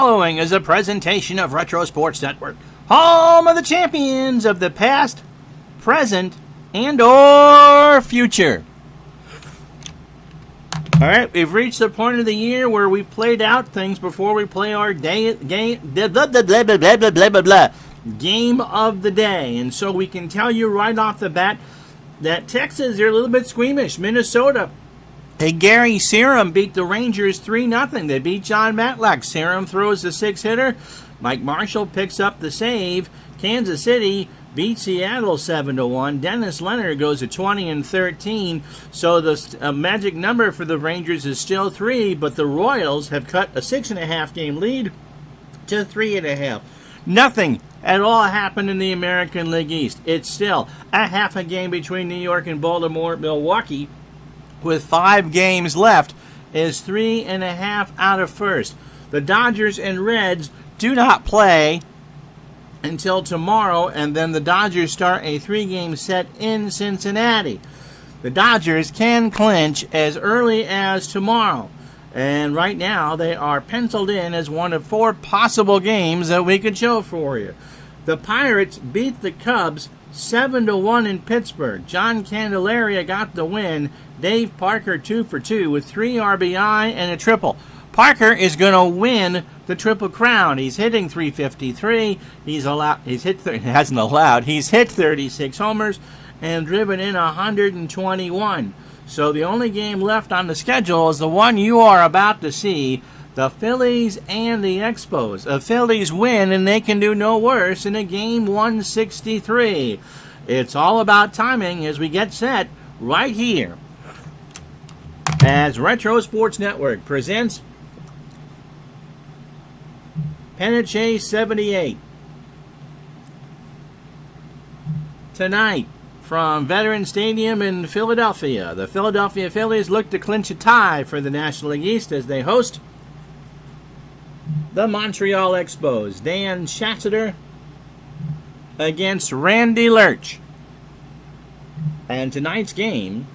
following is a presentation of Retro Sports Network, home of the champions of the past, present, and or future. All right, we've reached the point of the year where we've played out things before we play our game of the day. And so we can tell you right off the bat that Texas, they're a little bit squeamish. Minnesota, hey, Gary Serum beat the Rangers 3-0. They beat John Matlack. Serum throws the 6-hitter. Mike Marshall picks up the save. Kansas City beat Seattle 7-1. Dennis Leonard goes to 20-13. So the magic number for the Rangers is still 3, but the Royals have cut a 6.5 game lead to 3.5. Nothing at all happened in the American League East. It's still a half a game between New York and Baltimore. Milwaukee, with 5 games left, is 3.5 out of first. The Dodgers and Reds do not play until tomorrow, and then the Dodgers start a 3-game set in Cincinnati. The Dodgers can clinch as early as tomorrow, and right now they are penciled in as one of 4 possible games that we could show for you. The Pirates beat the Cubs 7-1 in Pittsburgh. John Candelaria got the win. Dave Parker 2 for 2 with 3 RBI and a triple. Parker is going to win the Triple Crown. He's hitting .353. He's hit 36 homers and driven in 121. So the only game left on the schedule is the one you are about to see, the Phillies and the Expos. The Phillies win, and they can do no worse in a game 163. It's all about timing as we get set right here as Retro Sports Network presents Pennant Chase 78. Tonight, from Veterans Stadium in Philadelphia, the Philadelphia Phillies look to clinch a tie for the National League East as they host the Montreal Expos. Dan Schatzeder against Randy Lurch. And tonight's game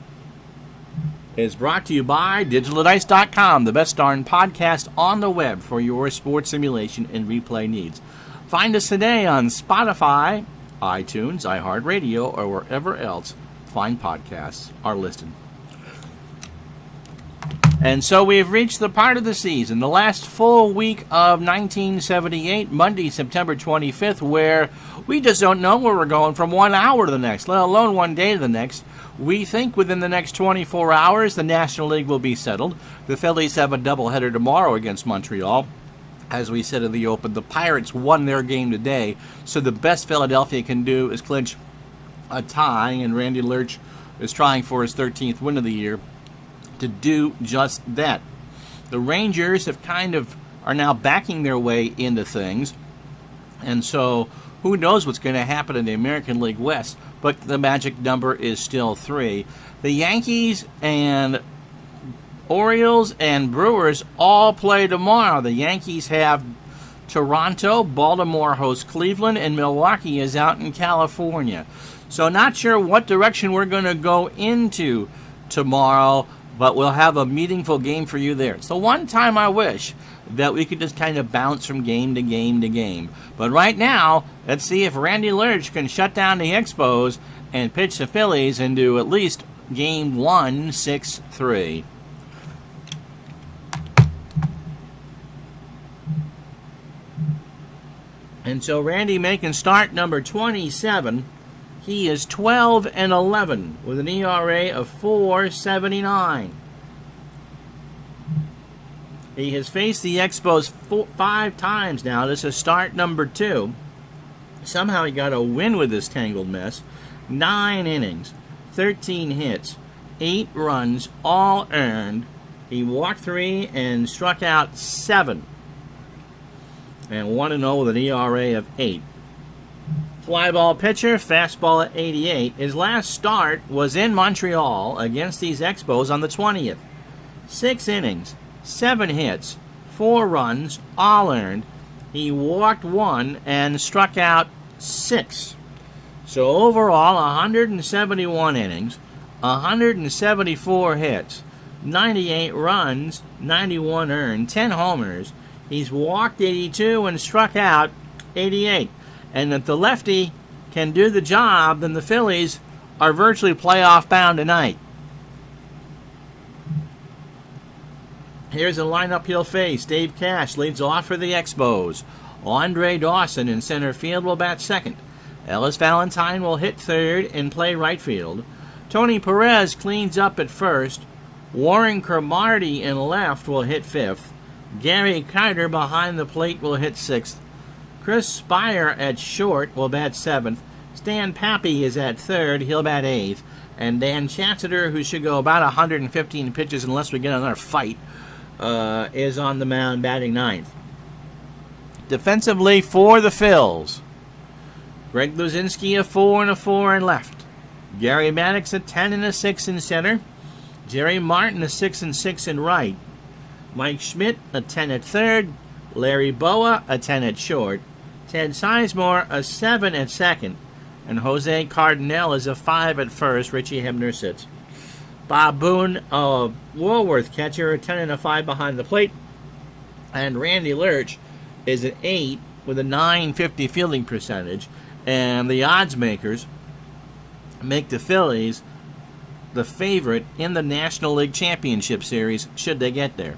is brought to you by DigitalDice.com, the best darn podcast on the web for your sports simulation and replay needs. Find us today on Spotify, iTunes, iHeartRadio, or wherever else fine podcasts are listed. And so we've reached the part of the season, the last full week of 1978, Monday, September 25th, where we just don't know where we're going from one hour to the next, let alone one day to the next. We think within the next 24 hours the National League will be settled. The Phillies have a doubleheader tomorrow against Montreal. As we said in the open, the Pirates won their game today, so the best Philadelphia can do is clinch a tie, and Randy Lurch is trying for his 13th win of the year to do just that. The Rangers are now backing their way into things, and so who knows what's going to happen in the American League West, but the magic number is still 3. The Yankees and Orioles and Brewers all play tomorrow. The Yankees have Toronto, Baltimore hosts Cleveland, and Milwaukee is out in California. So not sure what direction we're going to go into tomorrow, but we'll have a meaningful game for you there. It's the one time I wish that we could just kind of bounce from game to game to game. But right now, let's see if Randy Lurch can shut down the Expos and pitch the Phillies into at least game 1-6-3. And so Randy making start number 27. He is 12-11 with an ERA of 4.79. He has faced the Expos 5 times now. This is start number 2. Somehow he got a win with this tangled mess. 9 innings, 13 hits, 8 runs, all earned. He walked 3 and struck out 7. And 1-0 with an ERA of 8. Fly ball pitcher, fastball at 88. His last start was in Montreal against these Expos on the 20th. 6 innings, 7 hits, 4 runs, all earned. He walked 1 and struck out 6. So overall, 171 innings, 174 hits, 98 runs, 91 earned, 10 homers. He's walked 82 and struck out 88. And if the lefty can do the job, then the Phillies are virtually playoff bound tonight. Here's a lineup he'll face. Dave Cash leads off for the Expos. Andre Dawson in center field will bat second. Ellis Valentine will hit third and play right field. Tony Perez cleans up at first. Warren Cromartie in left will hit fifth. Gary Carter behind the plate will hit sixth. Chris Spire at short will bat seventh. Stan Pappy is at third. He'll bat eighth. And Dan Chancellor, who should go about 115 pitches unless we get another fight, is on the mound batting ninth. Defensively for the Phils, Greg Luzinski a 4 and a 4 in left. Gary Maddox a 10 and a 6 in center. Jerry Martin a 6 and 6 in right. Mike Schmidt a 10 at third. Larry Boa a 10 at short. Ted Sizemore a 7 at second. And Jose Cardinal is a 5 at first. Richie Hebner sits. Bob Boone, a Woolworth catcher, a 10 and a 5 behind the plate. And Randy Lurch is an 8 with a .950 fielding percentage. And the odds makers make the Phillies the favorite in the National League Championship Series, should they get there.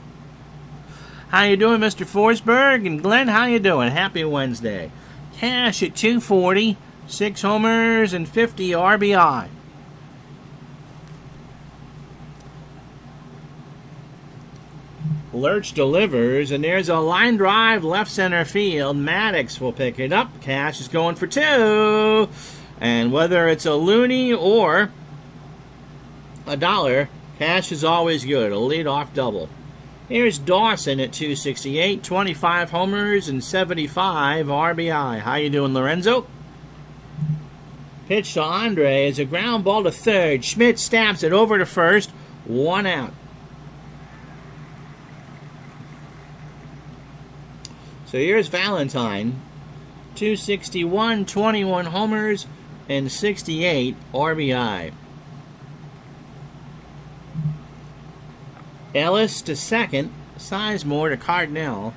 How you doing, Mr. Forsberg? And Glenn, how you doing? Happy Wednesday. Cash at 240, 6 homers and 50 RBI. Lurch delivers, and there's a line drive left center field. Maddox will pick it up. Cash is going for 2. And whether it's a Looney or a dollar, Cash is always good. A leadoff double. Here's Dawson at 268, 25 homers and 75 RBI. How you doing, Lorenzo? Pitch to Andre is a ground ball to third. Schmidt stabs it over to first. 1 out. So here's Valentine. 261, 21 homers and 68 RBI. Ellis to second, Sizemore to Cardinal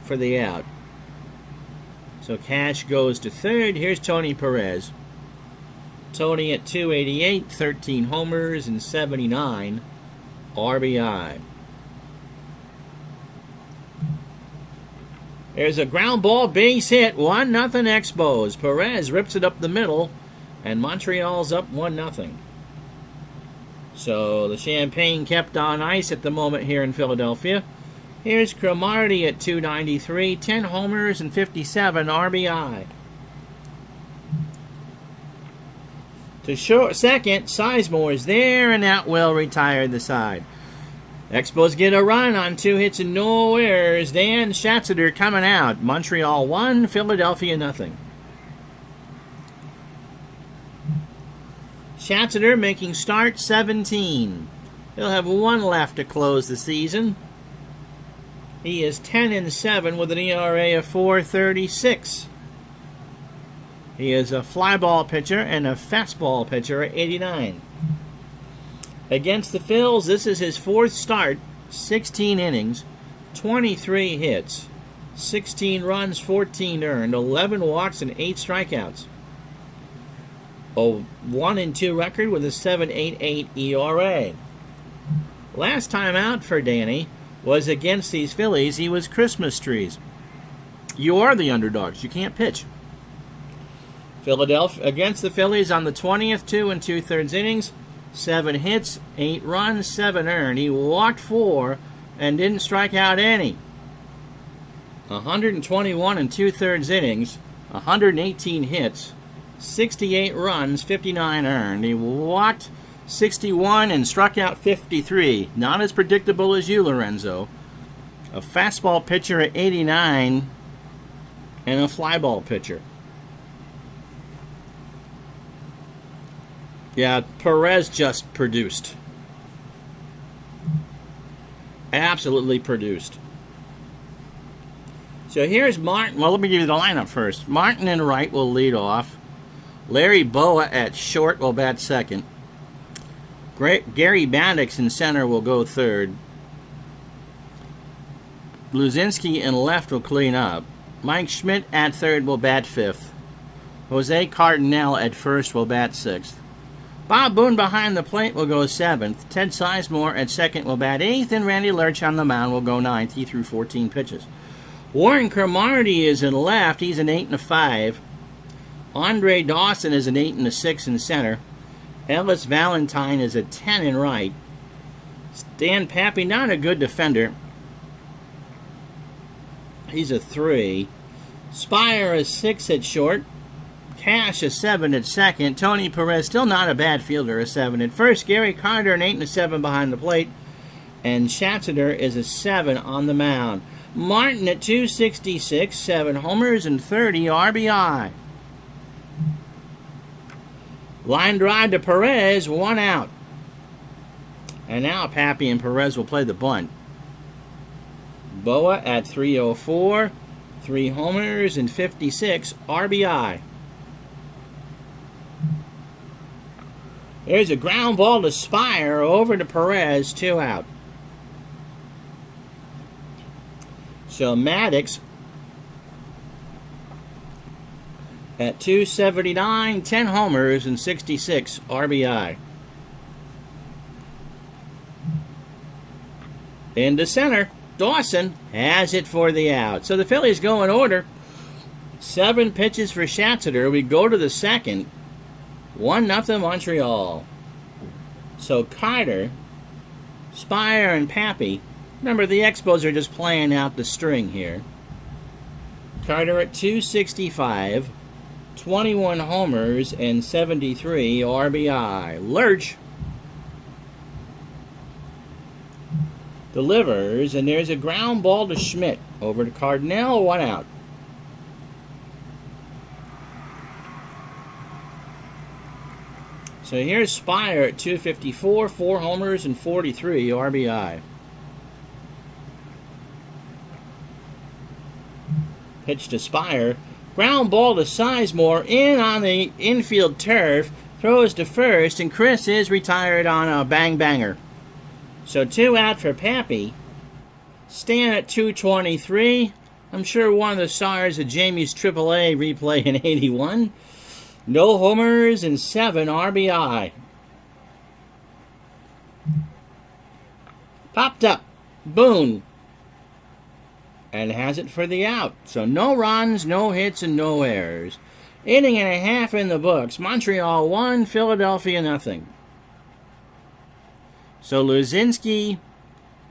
for the out. So Cash goes to third. Here's Tony Perez. Tony at 288, 13 homers and 79 RBI. There's a ground ball base hit, 1-0 Expos. Perez rips it up the middle, and Montreal's up 1-0. So the champagne kept on ice at the moment here in Philadelphia. Here's Cromartie at 293, 10 homers and 57 RBI. To short second, Sizemore is there, and Atwell retired the side. Expos get a run on 2 hits and no errors. Dan Schatzeder coming out. Montreal 1, Philadelphia 0. Schatzeder making start 17. He'll have 1 left to close the season. He is 10 and 7 with an ERA of 4.36. He is a fly ball pitcher and a fastball pitcher at 89. Against the Phils, this is his 4th start, 16 innings, 23 hits, 16 runs, 14 earned, 11 walks, and 8 strikeouts. A 1-2 record with a 7.88 ERA. Last time out for Danny was against these Phillies. He was Christmas trees. You are the underdogs. You can't pitch. Philadelphia against the Phillies on the 20th, 2 2/3 innings, 7 hits, 8 runs, 7 earned. He walked 4 and didn't strike out any. 121 2/3 innings, 118 hits, 68 runs, 59 earned. He walked 61 and struck out 53. Not as predictable as you, Lorenzo. A fastball pitcher at 89 and a flyball pitcher. Yeah, Perez just produced. Absolutely produced. So here's Martin. Well, let me give you the lineup first. Martin in right will lead off. Larry Boa at short will bat second. Gary Maddox in center will go third. Luzinski in left will clean up. Mike Schmidt at third will bat fifth. Jose Cardinale at first will bat sixth. Bob Boone behind the plate will go seventh. Ted Sizemore at second will bat eighth, and Randy Lurch on the mound will go ninth. He threw 14 pitches. Warren Cromartie is in left. He's an 8 and a 5. Andre Dawson is an 8 and a 6 in center. Ellis Valentine is a 10 in right. Stan Pappy, not a good defender. He's a 3. Spire is 6 at short. Cash is 7 at second. Tony Perez, still not a bad fielder, a 7 at first. Gary Carter, an 8 and a 7 behind the plate. And Schatzeder is a 7 on the mound. Martin at 266, 7 homers and 30 RBI. Line drive to Perez, 1 out. And now Pappy and Perez will play the bunt. Boa at 304, 3 homers and 56 RBI. There's a ground ball to Spire, over to Perez, 2 out. So Maddox at 279, 10 homers and 66 RBI. Into center, Dawson has it for the out. So the Phillies go in order. 7 pitches for Schatzeder. We go to the second. 1-0 Montreal. So Carter, Spire, and Pappy. Remember, the Expos are just playing out the string here. Carter at 265, 21 homers and 73 RBI. Lurch delivers, and there's a ground ball to Schmidt. Over to Cardinale, 1 out. So here's Spire at 254, 4 homers and 43 RBI. Pitch to Spire. Ground ball to Sizemore, in on the infield turf. Throws to first, and Chris is retired on a bang-banger. So 2 out for Pappy. Stan at 223. I'm sure one of the stars of Jamie's AAA replay in 81. No homers and 7 RBI. Popped up. Boone. And has it for the out. So no runs, no hits, and no errors. Inning and a half in the books. Montreal 1, Philadelphia 0. So Luzinski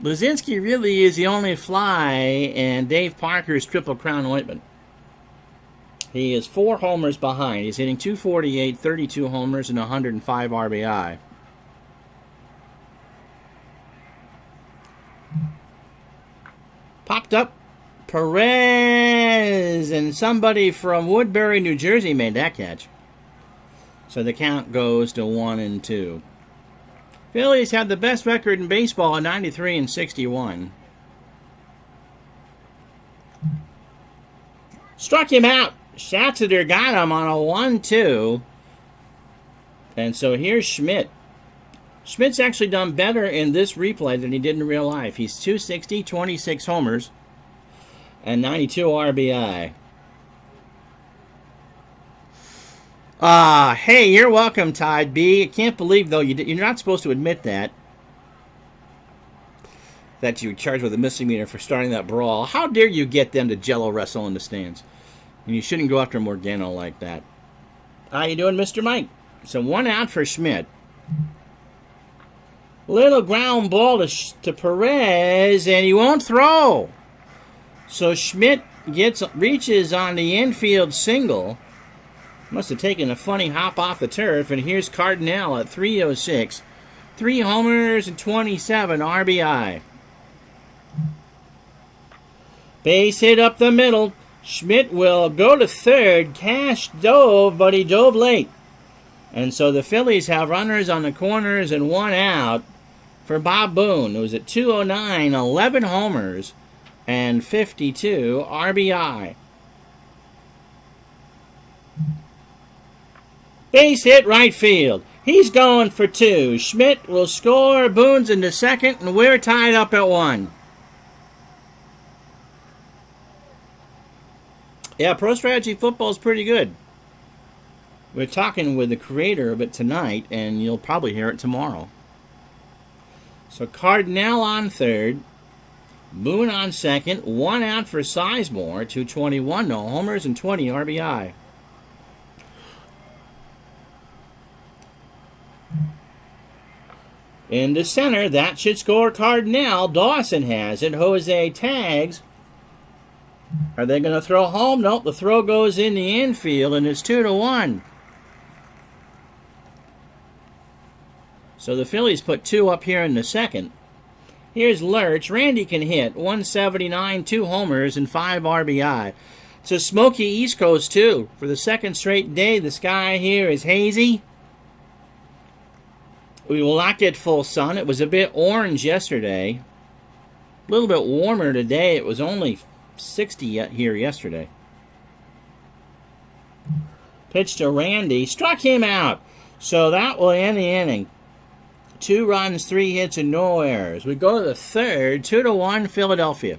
really is the only fly in Dave Parker's Triple Crown ointment. He is 4 homers behind. He's hitting 248, 32 homers, and 105 RBI. Popped up. Perez, and somebody from Woodbury, New Jersey made that catch. So the count goes to 1-2. Phillies have the best record in baseball at 93 and 61. Struck him out. Schatzeder got him on a 1-2. And so here's Schmidt. Schmidt's actually done better in this replay than he did in real life. He's 260, 26 homers, and 92 RBI. Hey, you're welcome, Tide B. I can't believe, though, you're not supposed to admit that you were charged with a misdemeanor for starting that brawl. How dare you get them to jello wrestle in the stands? And you shouldn't go after Morgano like that. How you doing, Mr. Mike? So 1 out for Schmidt. Little ground ball to Perez, and he won't throw. So Schmidt reaches on the infield single. Must have taken a funny hop off the turf. And here's Cardinale at 306. 3 homers and 27 RBI. Base hit up the middle. Schmidt will go to third. Cash dove, but he dove late. And so the Phillies have runners on the corners and 1 out for Bob Boone, who's at 209, 11 homers, and 52 RBI. Base hit right field. He's going for 2. Schmidt will score. Boone's into second, and we're tied up at 1. Yeah, Pro Strategy Football is pretty good. We're talking with the creator of it tonight, and you'll probably hear it tomorrow. So Cardinal on third, Boone on second, 1 out for Sizemore, 221, no homers and 20 RBI. In the center, that should score Cardinal. Dawson has it. Jose tags. Are they going to throw home? Nope, the throw goes in the infield, and it's 2-1. So the Phillies put 2 up here in the second. Here's Lurch. Randy can hit. 179, 2 homers, and 5 RBI. It's a smoky East Coast, too. For the second straight day, the sky here is hazy. We will not get full sun. It was a bit orange yesterday. A little bit warmer today. It was only 60 here yesterday. Pitch to Randy. Struck him out. So that will end the inning. 2 runs, 3 hits, and no errors. We go to the third, 2-1 Philadelphia.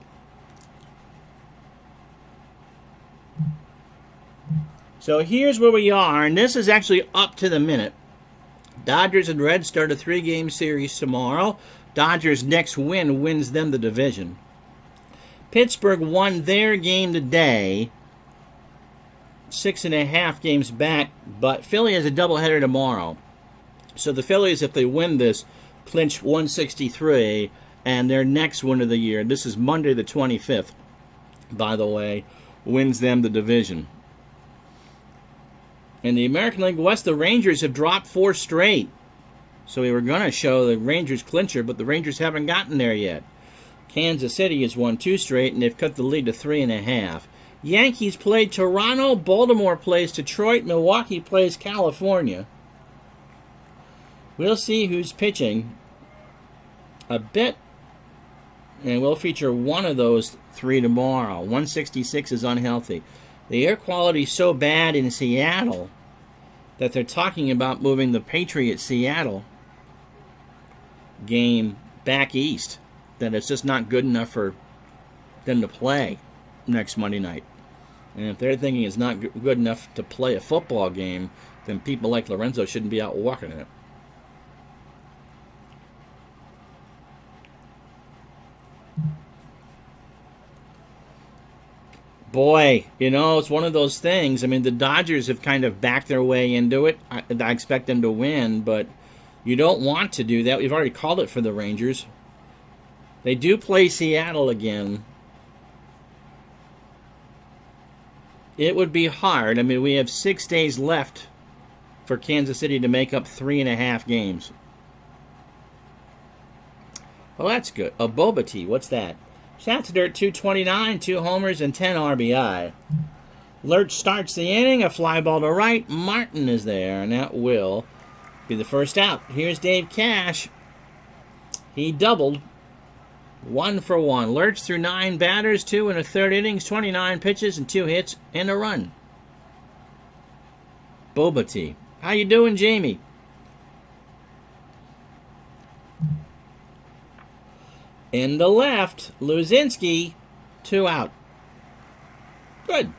So here's where we are, and this is actually up to the minute. Dodgers and Reds start a 3-game series tomorrow. Dodgers' next win wins them the division. Pittsburgh won their game today, 6.5 games back, but Philly has a doubleheader tomorrow. So the Phillies, if they win this, clinch 163 and their next win of the year. This is Monday the 25th, by the way, wins them the division. In the American League West, the Rangers have dropped 4 straight. So we were going to show the Rangers clincher, but the Rangers haven't gotten there yet. Kansas City has won 2 straight, and they've cut the lead to 3.5. Yankees play Toronto, Baltimore plays Detroit, Milwaukee plays California. We'll see who's pitching a bit, and we'll feature one of those 3 tomorrow. 166 is unhealthy. The air quality is so bad in Seattle that they're talking about moving the Patriots-Seattle game back east, that it's just not good enough for them to play next Monday night. And if they're thinking it's not good enough to play a football game, then people like Lorenzo shouldn't be out walking it. Boy, it's one of those things. I mean, the Dodgers have kind of backed their way into it. I expect them to win, but you don't want to do that. We've already called it for the Rangers. They do play Seattle again. It would be hard. I mean, we have 6 days left for Kansas City to make up 3.5 games. Well, that's good. A boba tea. What's that? Shot to dirt, 229, 2 homers, and 10 RBI. Lurch starts the inning. A fly ball to right. Martin is there, and that will be the first out. Here's Dave Cash. He doubled. 1 for 1. Lurch threw 9 batters, 2 1/3 innings, 29 pitches, and 2 hits, and a run. Boba tea. How you doing, Jamie? In the left, Luzinski, 2 out. Good.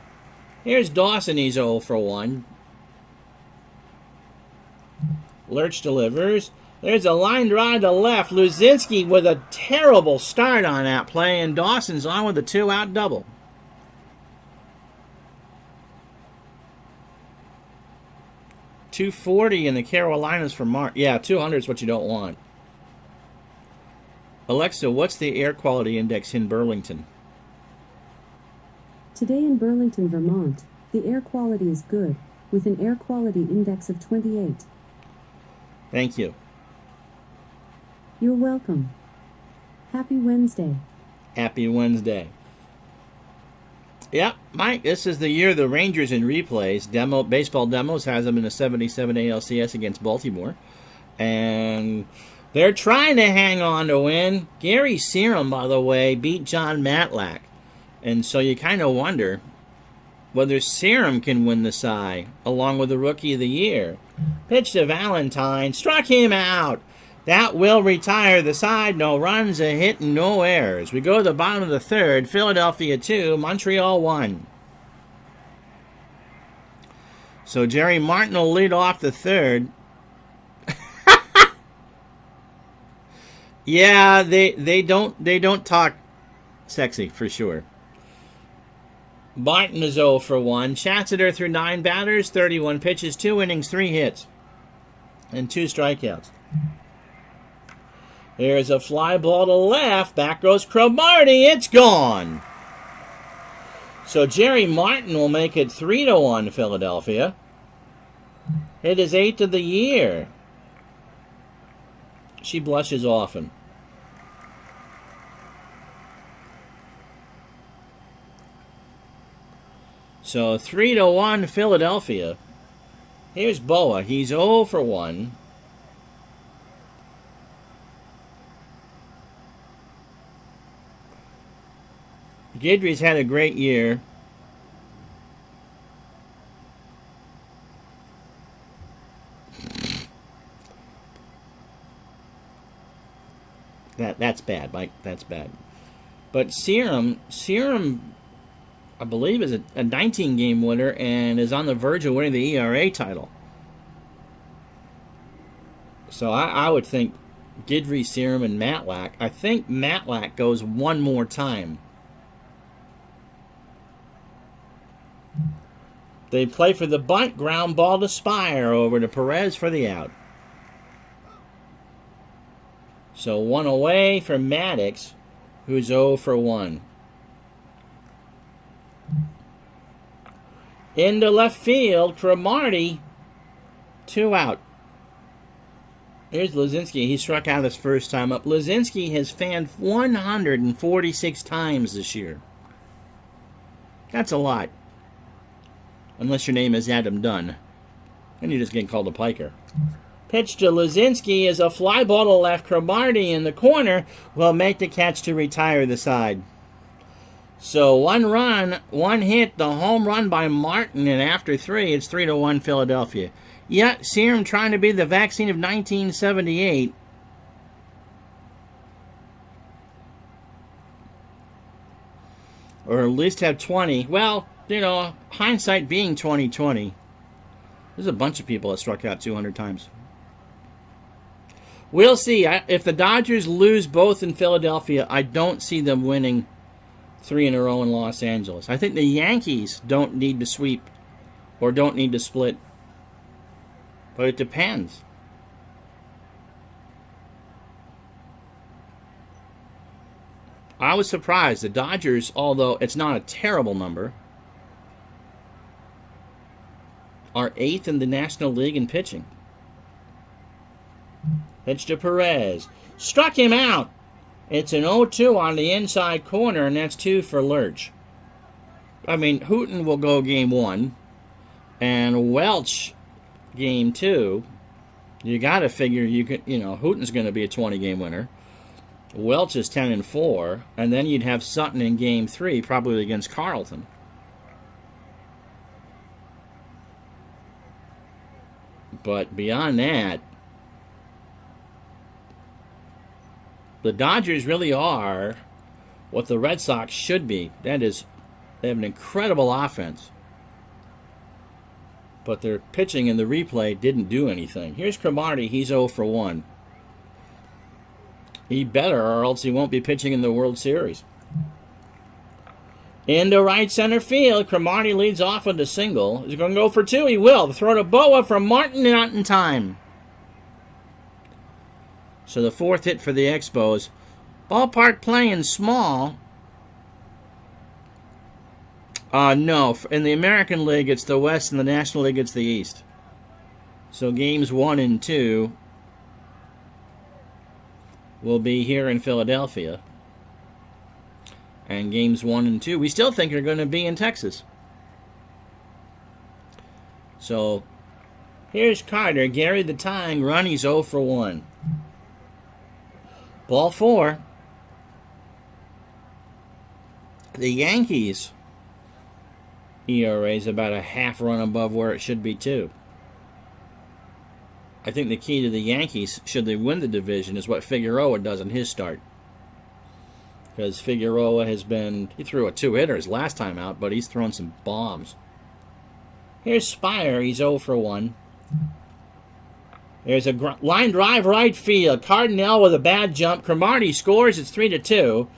Here's Dawson, he's 0 for 1. Lurch delivers. There's a line drive to left. Luzinski with a terrible start on that play, and Dawson's on with a 2-out double. .240 in the Carolinas for Mark. Yeah, 200 is what you don't want. Alexa, what's the air quality index in Burlington? Today in Burlington, Vermont, the air quality is good, with an air quality index of 28. Thank you. You're welcome. Happy Wednesday. Happy Wednesday. Yeah, Mike, this is the year the Rangers in replays. Baseball Demos has them in the 77 ALCS against Baltimore. And they're trying to hang on to win. Gary Serum, by the way, beat John Matlack. And so you kind of wonder whether Serum can win the Cy, along with the Rookie of the Year. Pitch to Valentine. Struck him out. That will retire the side. No runs, a hit, and no errors. We go to the bottom of the third. Philadelphia 2, Montreal 1. So Jerry Martin will lead off the third. Yeah, they don't talk sexy for sure. Martin is 0 for 1. Chancellor threw 9 batters, 31 pitches, 2 innings, 3 hits, and 2 strikeouts. Here's a fly ball to left. Back goes Cromartie. It's gone. So Jerry Martin will make it 3-1 Philadelphia. Hit his 8th of the year. She blushes often. So 3-1 Philadelphia. Here's Boa. He's 0 for 1. Guidry's had a great year. That's bad, Mike. That's bad. But Serum, I believe, is a 19-game winner and is on the verge of winning the ERA title. So I would think Guidry, Serum, and Matlack. I think Matlack goes one more time. They play for the bunt, ground ball to Spire, over to Perez for the out. So 1 away for Maddox, who's 0 for 1. Into left field, Cromartie, 2 out. Here's Luzinski. He struck out his first time up. Luzinski has fanned 146 times this year. That's a lot. Unless your name is Adam Dunn. And you're just getting called a piker. Pitch to Luzinski is a fly ball to left. Cromartie in the corner will make the catch to retire the side. So 1 run, 1 hit, the home run by Martin, and after 3, it's 3-1 Philadelphia. Yet, Serum trying to be the vaccine of 1978. Or at least have 20. Well, you know, hindsight being 20/20. There's a bunch of people that struck out 200 times. We'll see. If the Dodgers lose both in Philadelphia, I don't see them winning 3 in a row in Los Angeles. I think the Yankees don't need to sweep or don't need to split. But it depends. I was surprised. The Dodgers, although it's not a terrible number, are 8th in the National League in pitching. Pitch to Perez. Struck him out. It's an 0-2 on the inside corner, and that's 2 for Lurch. I mean, Houghton will go game 1, and Welch game 2. You got to figure Houghton's going to be a 20-game winner. Welch is 10-4, and then you'd have Sutton in game 3, probably against Carlton. But beyond that, the Dodgers really are what the Red Sox should be. That is, they have an incredible offense. But their pitching in the replay didn't do anything. Here's Cromartie. He's 0 for 1. He better, or else he won't be pitching in the World Series. Into right center field. Cromartie leads off with a single. He's going to go for 2. He will. The throw to Boa from Martin, not in time. So the 4th hit for the Expos. Ballpark playing small. No. In the American League, it's the West, and the National League, it's the East. So games 1 and 2 will be here in Philadelphia. And games 1 and 2, we still think are going to be in Texas. So here's Carter. Gary the tying run. He's 0 for 1. Ball 4. The Yankees' ERA is about a half run above where it should be, too. I think the key to the Yankees, should they win the division, is what Figueroa does in his start. Because Figueroa he threw a 2-hitter his last time out, but he's thrown some bombs. Here's Spire. He's 0 for 1. There's a line drive right field. Cardinal with a bad jump. Cromartie scores. It's 3-2.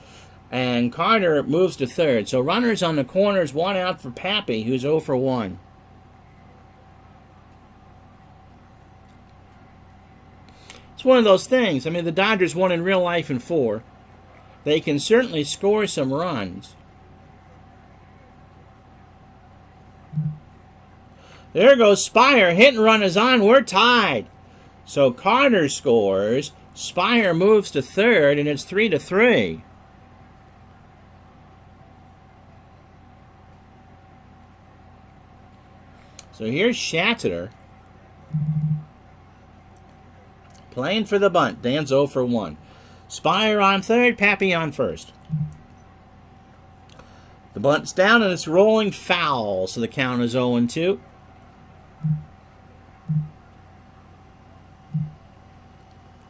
And Carter moves to third. So runners on the corners, 1 out for Pappy, who's 0 for 1. It's one of those things. I mean, the Dodgers won in real life in 4. They can certainly score some runs. There goes Spire. Hit and run is on. We're tied. So Carter scores. Spire moves to third, and it's 3-3. So here's Shatteter playing for the bunt. Dan's 0 for 1. Spire on third, Pappy on first. The bunt's down and it's rolling foul, so the count is 0-2.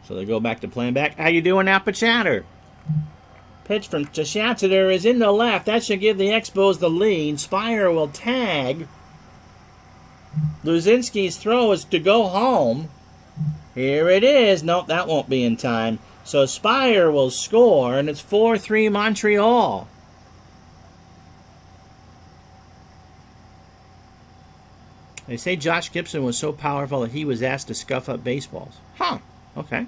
So they go back to playing back. How you doing, Appichatter? Pitch from Shatteter is in the left. That should give the Expos the lead. Spire will tag. Luzinski's throw is to go home. Here it is. Nope, that won't be in time. So Spire will score, and it's 4-3 Montreal. They say Josh Gibson was so powerful that he was asked to scuff up baseballs. Huh, okay.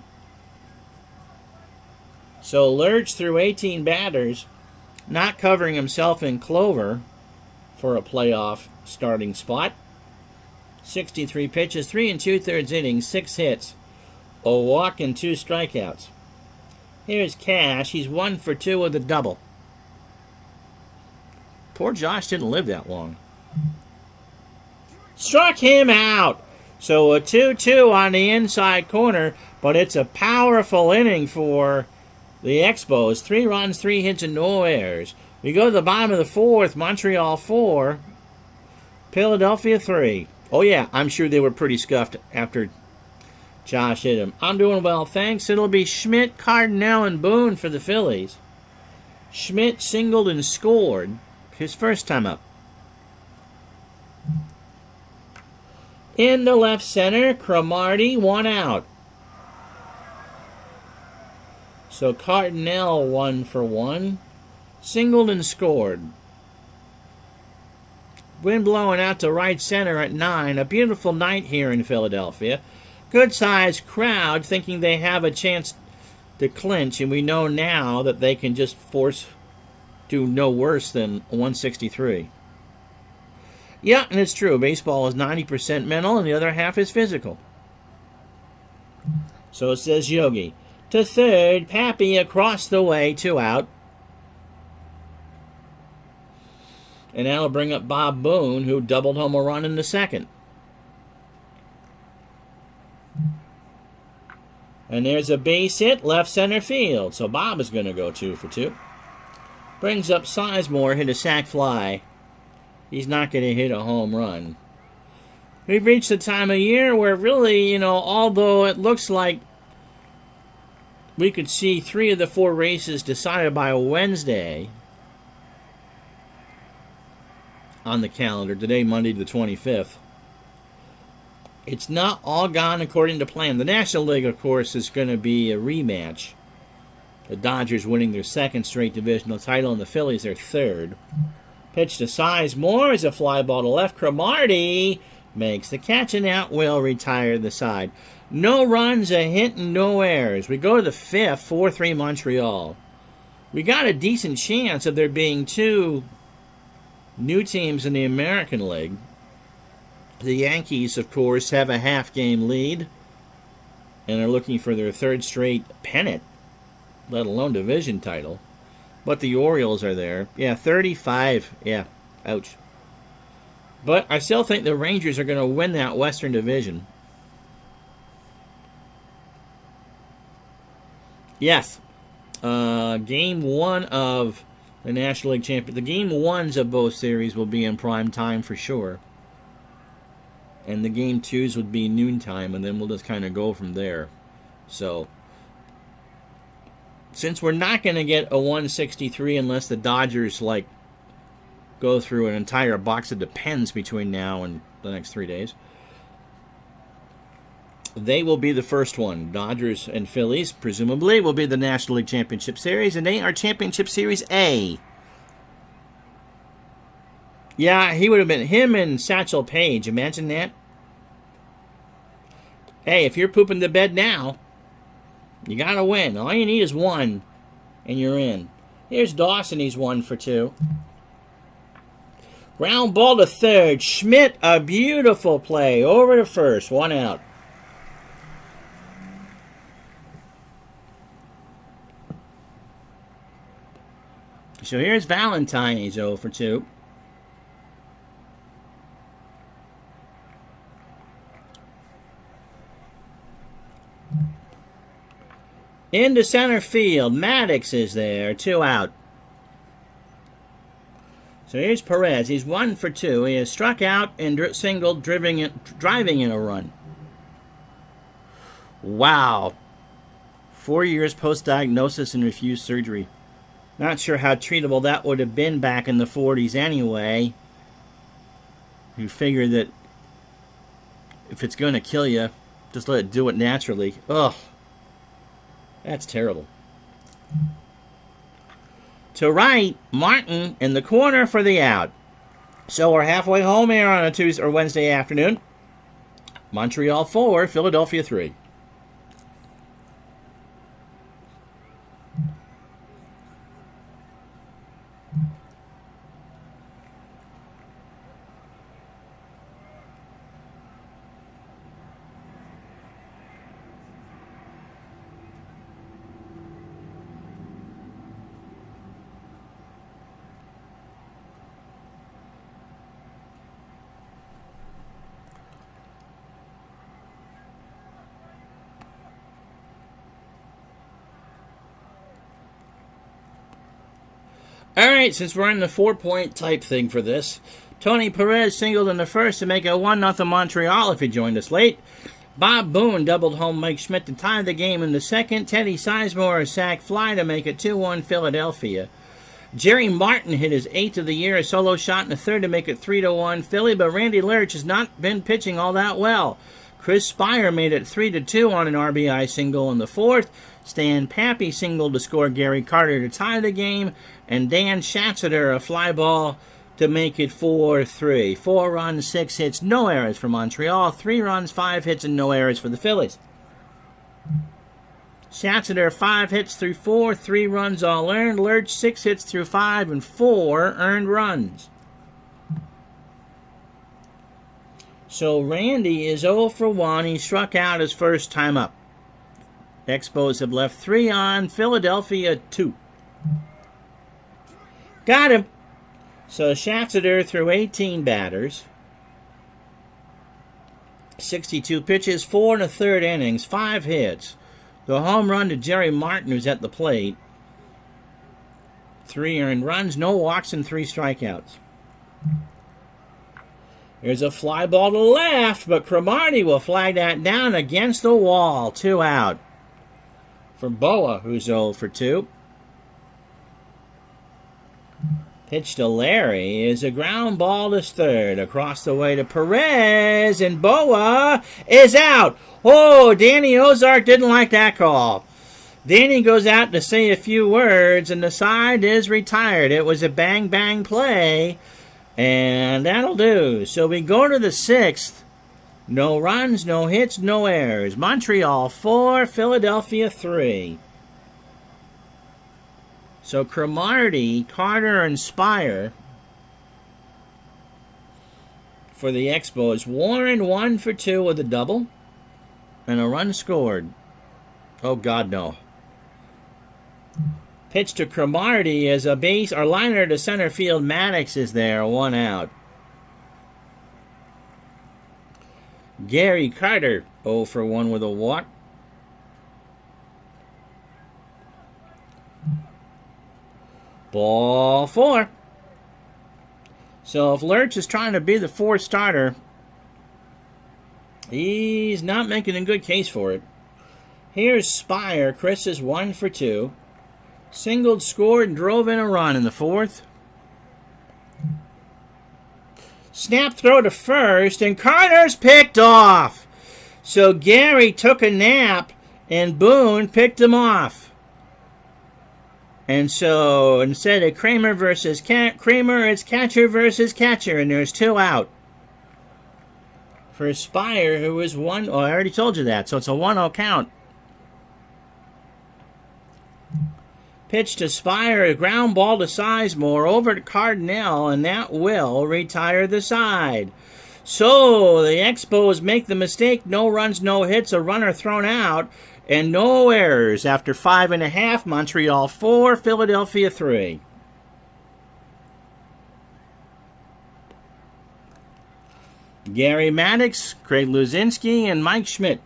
So Lurch threw 18 batters, not covering himself in clover for a playoff starting spot. 63 pitches, 3 2/3 innings, 6 hits, a walk and 2 strikeouts. Here's Cash. He's 1 for 2 with a double. Poor Josh didn't live that long. Struck him out. So a 2-2 on the inside corner, but it's a powerful inning for the Expos. 3 runs, 3 hits, and no errors. We go to the bottom of the 4th. Montreal 4, Philadelphia 3. Oh, yeah, I'm sure they were pretty scuffed after Josh hit him. I'm doing well, thanks. It'll be Schmidt, Cardinal, and Boone for the Phillies. Schmidt singled and scored his first time up. In the left center, Cromartie, 1 out. So Cardinal 1 for 1. Singled and scored. Wind blowing out to right center at 9. A beautiful night here in Philadelphia. Good-sized crowd thinking they have a chance to clinch, and we know now that they can just do no worse than 163. Yeah, and it's true. Baseball is 90% mental, and the other half is physical. So it says Yogi. To third, Pappy across the way, 2 out. And that'll bring up Bob Boone, who doubled home a run in the second. And there's a base hit, left center field. So Bob is going to go 2 for 2. Brings up Sizemore, hit a sac fly. He's not going to hit a home run. We've reached the time of year where really, although it looks like we could see 3 of the 4 races decided by Wednesday on the calendar, today, Monday the 25th. It's not all gone according to plan. The National League, of course, is going to be a rematch. The Dodgers winning their 2nd straight divisional title, and the Phillies their 3rd. Pitch to Sizemore is a fly ball to left. Cromartie makes the catch, and out will retire the side. No runs, a hit, and no errors. We go to the 5th, 4-3 Montreal. We got a decent chance of there being 2 new teams in the American League. The Yankees, of course, have a half-game lead and are looking for their 3rd straight pennant, let alone division title. But the Orioles are there. Yeah, 35. Yeah, ouch. But I still think the Rangers are going to win that Western Division. Yes. Game 1 of the National League Championship. The Game 1s of both series will be in prime time for sure. And the Game 2s would be noontime, and then we'll just kind of go from there. So, since we're not going to get a 163 unless the Dodgers, go through an entire box of Depends between now and the next 3 days. They will be the first one. Dodgers and Phillies, presumably, will be the National League Championship Series, and they are Championship Series A. Yeah, he would have been him and Satchel Paige. Imagine that. Hey, if you're pooping the bed now, you got to win. All you need is one, and you're in. Here's Dawson. He's 1 for 2. Ground ball to third. Schmidt, a beautiful play. Over to first. 1 out. So here's Valentine. He's 0 for 2. Into center field. Maddox is there. 2 out. So here's Perez. He's 1 for 2. He has struck out and singled, driving in a run. Wow. 4 years post-diagnosis and refused surgery. Not sure how treatable that would have been back in the 40s anyway. You figure that if it's going to kill you, just let it do it naturally. Ugh. That's terrible. To right, Martin in the corner for the out. So we're halfway home here on a Tuesday or Wednesday afternoon. Montreal 4, Philadelphia 3. All right, since we're in the 4-point type thing for this, Tony Perez singled in the first to make it 1-0 Montreal if he joined us late. Bob Boone doubled home Mike Schmidt to tie the game in the second. Teddy Sizemore a sac fly to make it 2-1 Philadelphia. Jerry Martin hit his 8th of the year, a solo shot in the third to make it 3-1 Philly, but Randy Lurch has not been pitching all that well. Chris Spire made it 3-2 on an RBI single in the fourth. Stan Pappy singled to score Gary Carter to tie the game, and Dan Schatzeder a fly ball to make it 4-3. 4 runs, 6 hits, no errors for Montreal. 3 runs, 5 hits, and no errors for the Phillies. Schatzeder 5 hits through 4, 3 runs all earned. Lurch 6 hits through 5 and 4 earned runs. So Randy is 0 for 1. He struck out his first time up. Expos have left 3 on. Philadelphia 2. Got him. So Schatzeder threw 18 batters. 62 pitches, 4 1/3 innings, 5 hits. The home run to Jerry Martin, who's at the plate. 3 earned runs, no walks, and 3 strikeouts. There's a fly ball to left, but Cromartie will flag that down against the wall. 2 out. For Boa, who's 0 for 2. Pitch to Larry is a ground ball to third. Across the way to Perez, and Boa is out. Oh, Danny Ozark didn't like that call. Danny goes out to say a few words, and the side is retired. It was a bang-bang play, and that'll do. So we go to the 6th. No runs, no hits, no errors. Montreal 4, Philadelphia 3. So Cromartie, Carter, and Spire for the Expos. Warren 1 for 2 with a double and a run scored. Oh, God, no. Pitch to Cromartie as a base or liner to center field. Maddox is there, 1 out. Gary Carter 0 for 1 with a walk. Ball 4. So if Lurch is trying to be the 4th starter, he's not making a good case for it. Here's Spire. Chris is 1 for 2. Singled, scored, and drove in a run in the 4th. Snap throw to first, and Carter's picked off. So Gary took a nap, and Boone picked him off. And so instead of Kramer versus Kramer, it's catcher versus catcher, and there's 2 out. For Spire, who is 1. Oh, I already told you that, so it's a 1-0 count. Pitch to Spire, a ground ball to Sizemore, over to Cardinal, and that will retire the side. So the Expos make the mistake. No runs, no hits, a runner thrown out, and no errors. After 5.5, Montreal 4, Philadelphia 3. Gary Maddox, Craig Luzinski, and Mike Schmidt.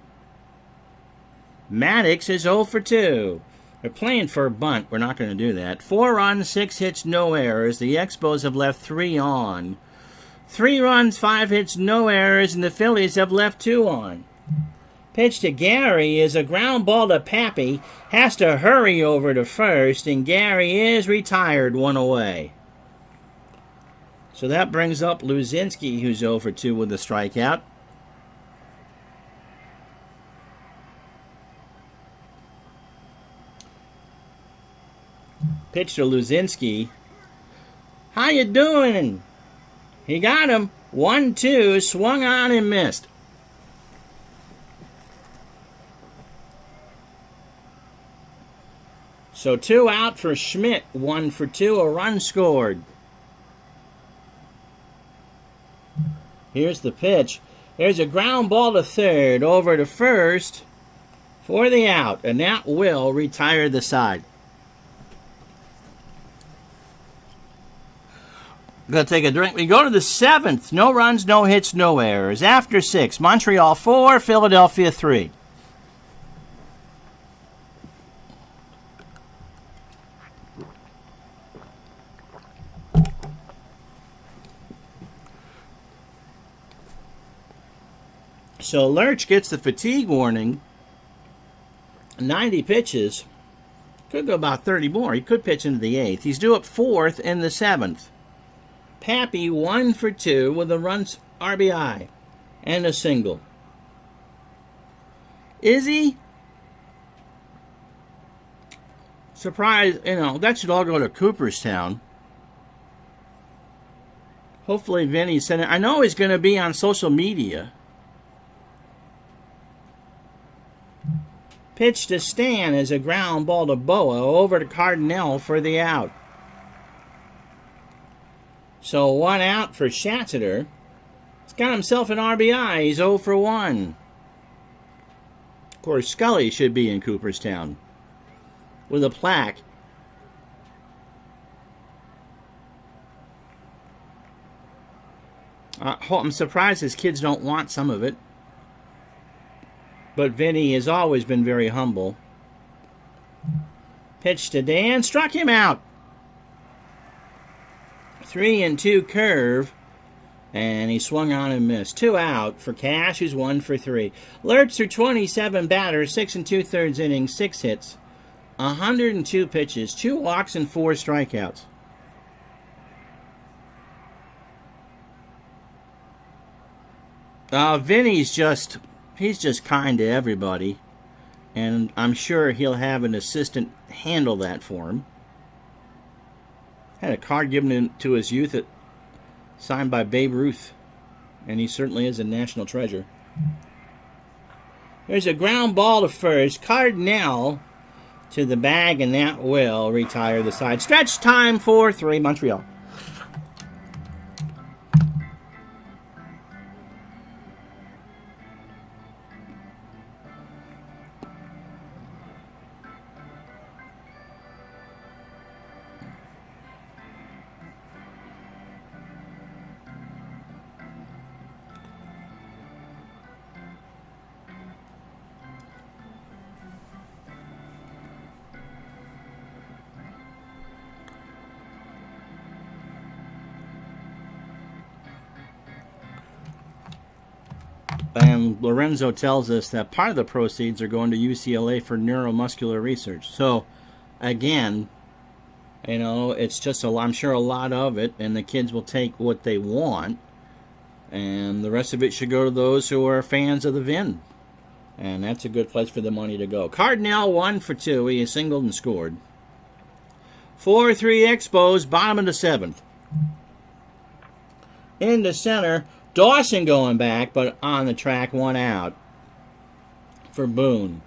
Maddox is 0 for 2. They're playing for a bunt. We're not going to do that. 4 runs, 6 hits, no errors. The Expos have left 3 on. 3 runs, 5 hits, no errors, and the Phillies have left 2 on. Pitch to Gary is a ground ball to Pappy. Has to hurry over to first, and Gary is retired, 1 away. So that brings up Luzinski, who's 0 for 2 with a strikeout. Pitch to Luzinski. How you doing? He got him. 1-2, swung on and missed. So 2 out for Schmidt, 1 for 2, a run scored. Here's the pitch. There's a ground ball to third, over to first for the out, and that will retire the side. Going to take a drink. We go to the 7th. No runs, no hits, no errors. After 6, Montreal 4, Philadelphia 3. So Lurch gets the fatigue warning. 90 pitches. Could go about 30 more. He could pitch into the 8th. He's due up 4th in the 7th. Pappy 1 for 2 with a runs RBI and a single. Izzy, surprise, that should all go to Cooperstown. Hopefully Vinny sent it. I know he's going to be on social media. Pitch to Stan is a ground ball to Boa, over to Cardinal for the out. So 1 out for Schatzeder. He's got himself an RBI. He's 0 for 1. Of course, Scully should be in Cooperstown with a plaque. I'm surprised his kids don't want some of it. But Vinny has always been very humble. Pitch to Dan. Struck him out. 3-2 curve, and he swung on and missed. 2 out for Cash, who's 1 for 3. Lurch through 27 batters, 6 2/3 innings, 6 hits, 102 pitches, 2 walks, and 4 strikeouts. Vinny's he's just kind to everybody, and I'm sure he'll have an assistant handle that for him. Had a card given to his youth signed by Babe Ruth, and he certainly is a national treasure. There's a ground ball to first. Cardinal to the bag, and that will retire the side. Stretch time for 3, Montreal. And Lorenzo tells us that part of the proceeds are going to UCLA for neuromuscular research. So, again, it's just I'm sure a lot of it, and the kids will take what they want. And the rest of it should go to those who are fans of the VIN. And that's a good place for the money to go. Cardinal 1 for 2. He has singled and scored. 4-3 Expos, bottom of the 7th. In the center, Dawson going back, but on the track, 1 out for Boone,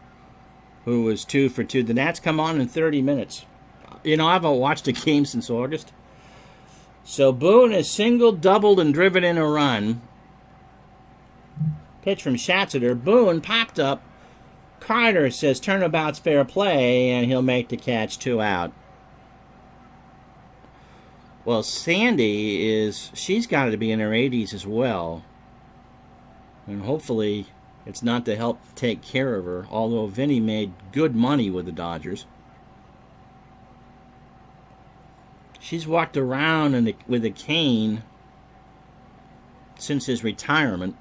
who was 2 for 2. The Nats come on in 30 minutes. You know, I haven't watched a game since August. So Boone has singled, doubled, and driven in a run. Pitch from Schatzeder. Boone popped up. Carter says turnabout's fair play, and he'll make the catch, 2 out. Well, Sandy she's got to be in her 80s as well. And hopefully it's not to help take care of her, although Vinny made good money with the Dodgers. She's walked around with a cane since his retirement.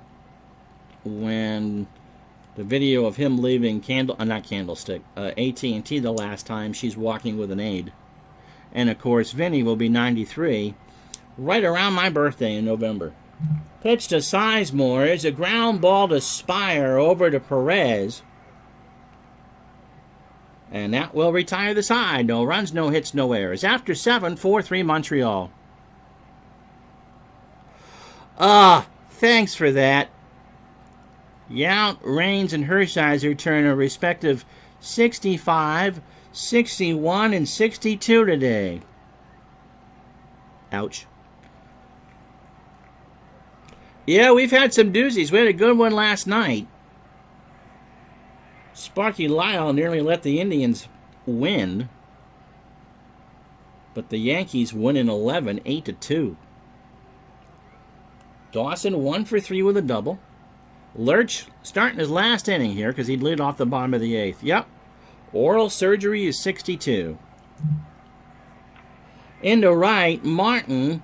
When the video of him leaving AT&T the last time, she's walking with an aide. And of course, Vinny will be 93, right around my birthday in November. Pitch to Sizemore is a ground ball to Spire over to Perez. And that will retire the side. No runs, no hits, no errors. After 7, 4-3 Montreal. Thanks for that. Yount, Raines, and Hershiser turn a respective 65, 61, and 62 today. Ouch. Yeah, we've had some doozies. We had a good one last night. Sparky Lyle nearly let the Indians win. But the Yankees win in 11, 8-2. Dawson 1 for 3 with a double. Lurch starting his last inning here because he'd lead off the bottom of the 8th. Yep. Oral surgery is 62. Into right, Martin.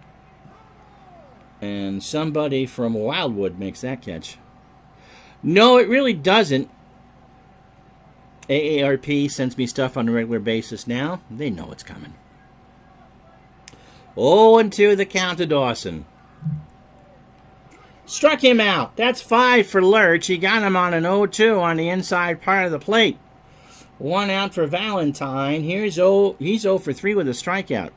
And somebody from Wildwood makes that catch. No, it really doesn't. AARP sends me stuff on a regular basis now. They know it's coming. 0-2 the count to Dawson. Struck him out. That's 5 for Lurch. He got him on an 0-2 on the inside part of the plate. 1 out for Valentine. He's 0 for 3 with a strikeout.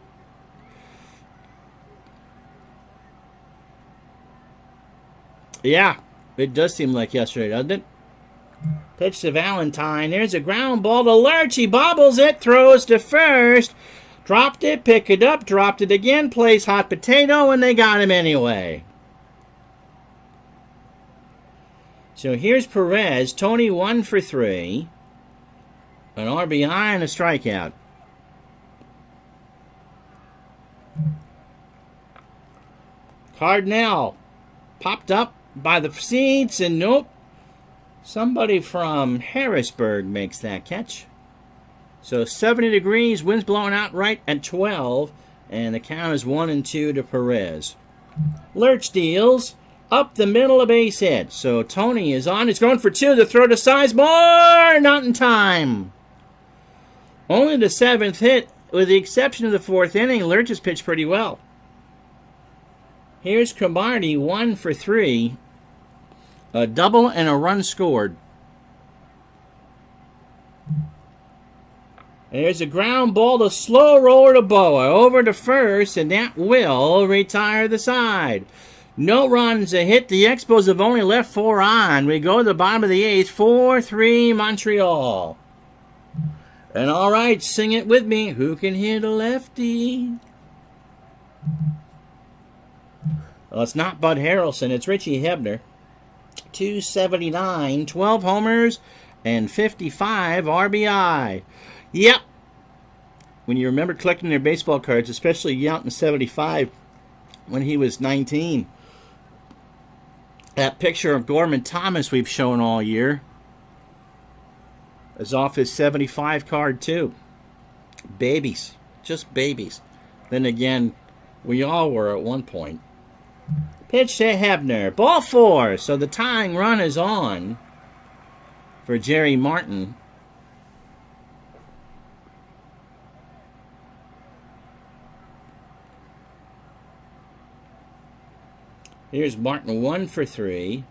Yeah, it does seem like yesterday, doesn't it? Pitch to Valentine. There's a ground ball to Lurch. He bobbles it, throws to first. Dropped it, pick it up, dropped it again, plays hot potato, and they got him anyway. So here's Perez. Tony 1 for 3. An RBI and a strikeout. Cardinal popped up by the seats, and nope. Somebody from Harrisburg makes that catch. So 70 degrees, wind's blowing out right at 12, and the count is 1-2 to Perez. Lurch deals up the middle of base hit. So Tony is on. He's going for 2. The throw to Sizemore. Not in time. Only the 7th hit. With the exception of the 4th inning, Lurch has pitched pretty well. Here's Cromartie, 1 for 3. A double and a run scored. There's a ground ball to slow roller to Boa. Over to first, and that will retire the side. No runs, a hit. The Expos have only left 4 on. We go to the bottom of the 8th. 4-3 Montreal. And all right, sing it with me. Who can hit a lefty? Well, it's not Bud Harrelson. It's Richie Hebner. 279, 12 homers, and 55 RBI. Yep. When you remember collecting their baseball cards, especially Yount in 75 when he was 19. That picture of Gorman Thomas we've shown all year is off his 75 card too. Babies. Just babies. Then again, we all were at one point. Pitch to Hebner. Ball 4. So the tying run is on for Jerry Martin. Here's Martin, 1 for 3.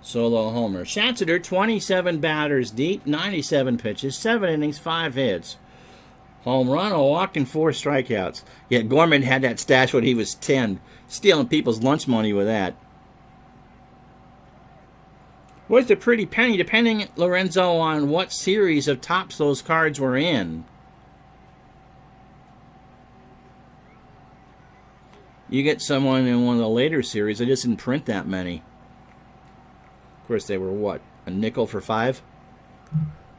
Solo homer. Schatzeder, 27 batters deep, 97 pitches, 7 innings, 5 hits. Home run, a walk, and 4 strikeouts. Yeah, Gorman had that stash when he was 10. Stealing people's lunch money with that. Worth a pretty penny, depending, Lorenzo, on what series of Topps those cards were in. You get someone in one of the later series, they just didn't print that many. Of course, they were, what, a nickel for 5?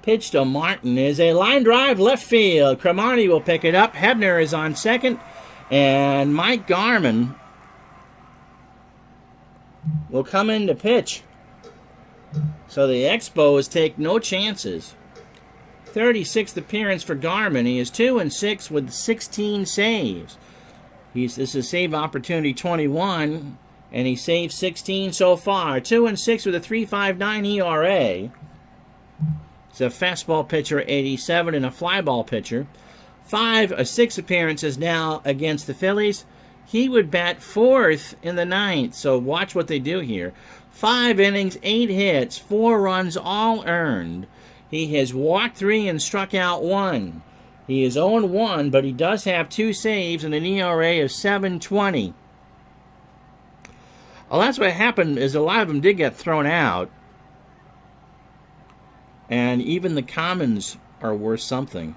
Pitch to Martin is a line drive left field. Cromartie will pick it up. Hebner is on second. And Mike Garman will come in to pitch. So the Expos take no chances. 36th appearance for Garman. He is 2-6 with 16 saves. This is save opportunity 21, and he saved 16 so far. 2-6 with a 3.59 ERA. He's a fastball pitcher, 87, and a flyball pitcher. 6 appearances now against the Phillies. He would bat 4th in the 9th, so watch what they do here. 5 innings, 8 hits, 4 runs, all earned. He has walked 3 and struck out 1. He is 0-1, but he does have 2 saves and an ERA of 7.20. Well, that's what happened, is a lot of them did get thrown out. And even the commons are worth something.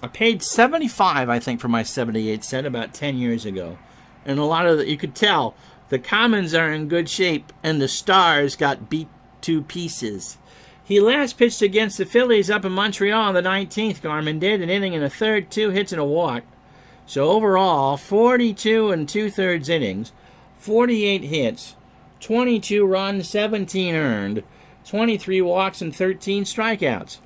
I paid $75, I think, for my 78 set about 10 years ago. And a lot of you could tell the commons are in good shape, and the stars got beat to pieces. He last pitched against the Phillies up in Montreal on the 19th. Garman did an inning and a third, 2 hits and a walk. So overall, 42 2/3 innings, 48 hits, 22 runs, 17 earned, 23 walks, and 13 strikeouts.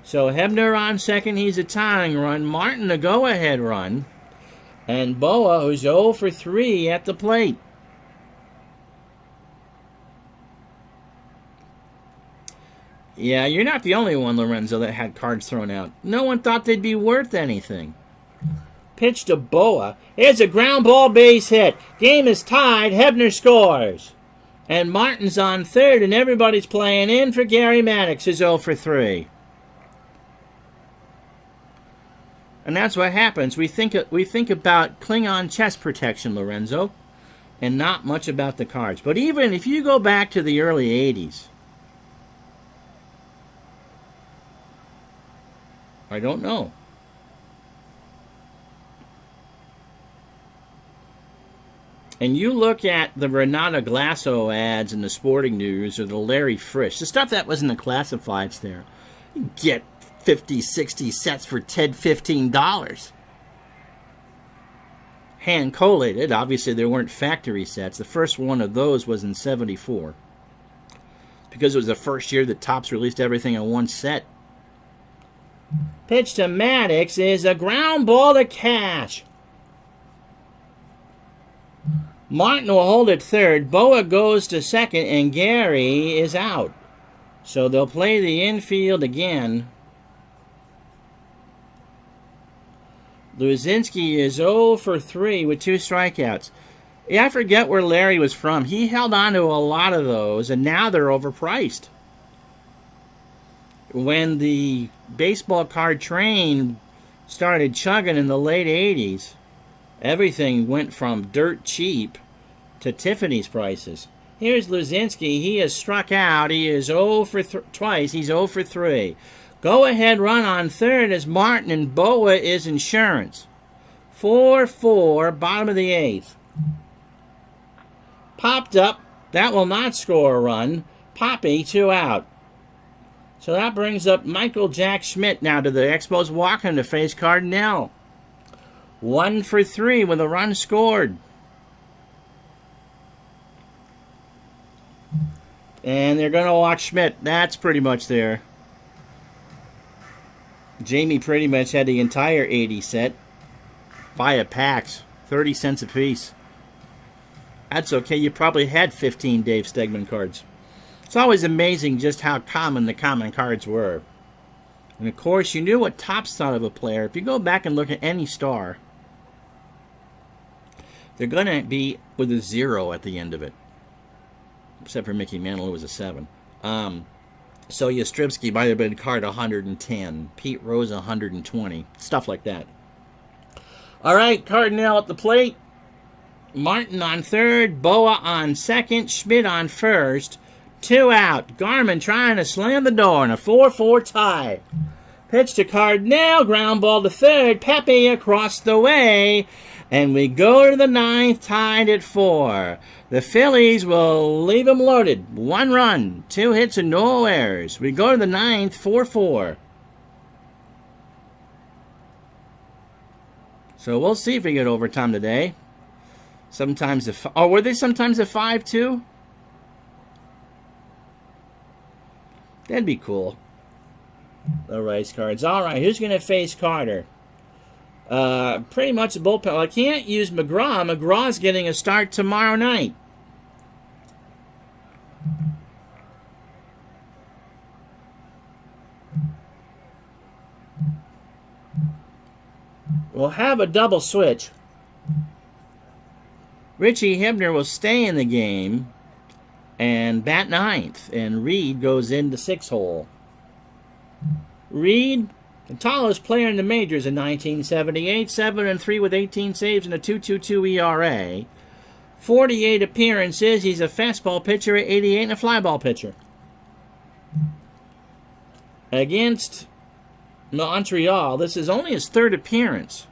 So Hebner on second, he's a tying run. Martin a go-ahead run. And Boa, who's 0 for 3 at the plate. Yeah, you're not the only one, Lorenzo, that had cards thrown out. No one thought they'd be worth anything. Pitch to Boa. It's a ground ball base hit. Game is tied. Hebner scores. And Martin's on third, and everybody's playing in for Gary Maddox, who's 0 for 3. And that's what happens. We think about Klingon chest protection, Lorenzo, and not much about the cards. But even if you go back to the early 80s, I don't know. And you look at the Renata Glasso ads in the Sporting News or the Larry Frisch, the stuff that was in the classifieds there, you get 50, 60 sets for $10, $15. Hand collated. Obviously, there weren't factory sets. The first one of those was in 74. Because it was the first year that Topps released everything in one set. Pitch to Maddox is a ground ball to Cash. Martin will hold at third. Boa goes to second, and Gary is out. So they'll play the infield again. Luzinski is 0 for 3 with 2 strikeouts. Yeah, I forget where Larry was from. He held on to a lot of those, and now they're overpriced. When the baseball card train started chugging in the late 80s, everything went from dirt cheap to Tiffany's prices. Here's Luzinski. He has struck out. He is 0 for twice. He's 0 for 3. Go-ahead run on third as Martin, and Boa is insurance. 4-4, bottom of the 8th. Popped up. That will not score a run. Poppy, 2 out. So that brings up Michael Jack Schmidt now to the Expos, walking to face Cardinal. 1 for 3 with a run scored. And they're going to walk Schmidt. That's pretty much there. Jamie pretty much had the entire 80 set via packs, 30 cents a piece. That's okay. You probably had 15 Dave Stegman cards. It's always amazing just how common the common cards were. And of course, you knew what Topps thought of a player. If you go back and look at any star, they're going to be with a 0 at the end of it. Except for Mickey Mantle, who was a 7. So Yastrzemski might have been card 110. Pete Rose 120. Stuff like that. All right, Cardinal at the plate. Martin on third. Boa on second. Schmidt on first. 2 out. Garman trying to slam the door in a 4-4 tie. Pitch to Cardinal. Ground ball to third. Pepe across the way. And we go to the 9th, tied at 4. The Phillies will leave them loaded. 1 run, 2 hits, and no errors. We go to the 9th, 4-4. So we'll see if we get overtime today. Sometimes were they sometimes a 5-2? That'd be cool. The race cards. All right, who's going to face Carter? Pretty much a bullpen. Well, I can't use McGraw. McGraw's getting a start tomorrow night. We'll have a double switch. Richie Hebner will stay in the game and bat 9th, and Reed goes into 6 hole. Reed, the tallest player in the majors in 1978, 7-3 with 18 saves and a 2.22 ERA. 48 appearances. He's a fastball pitcher at 88 and a flyball pitcher. Against Montreal, this is only his 3rd appearance.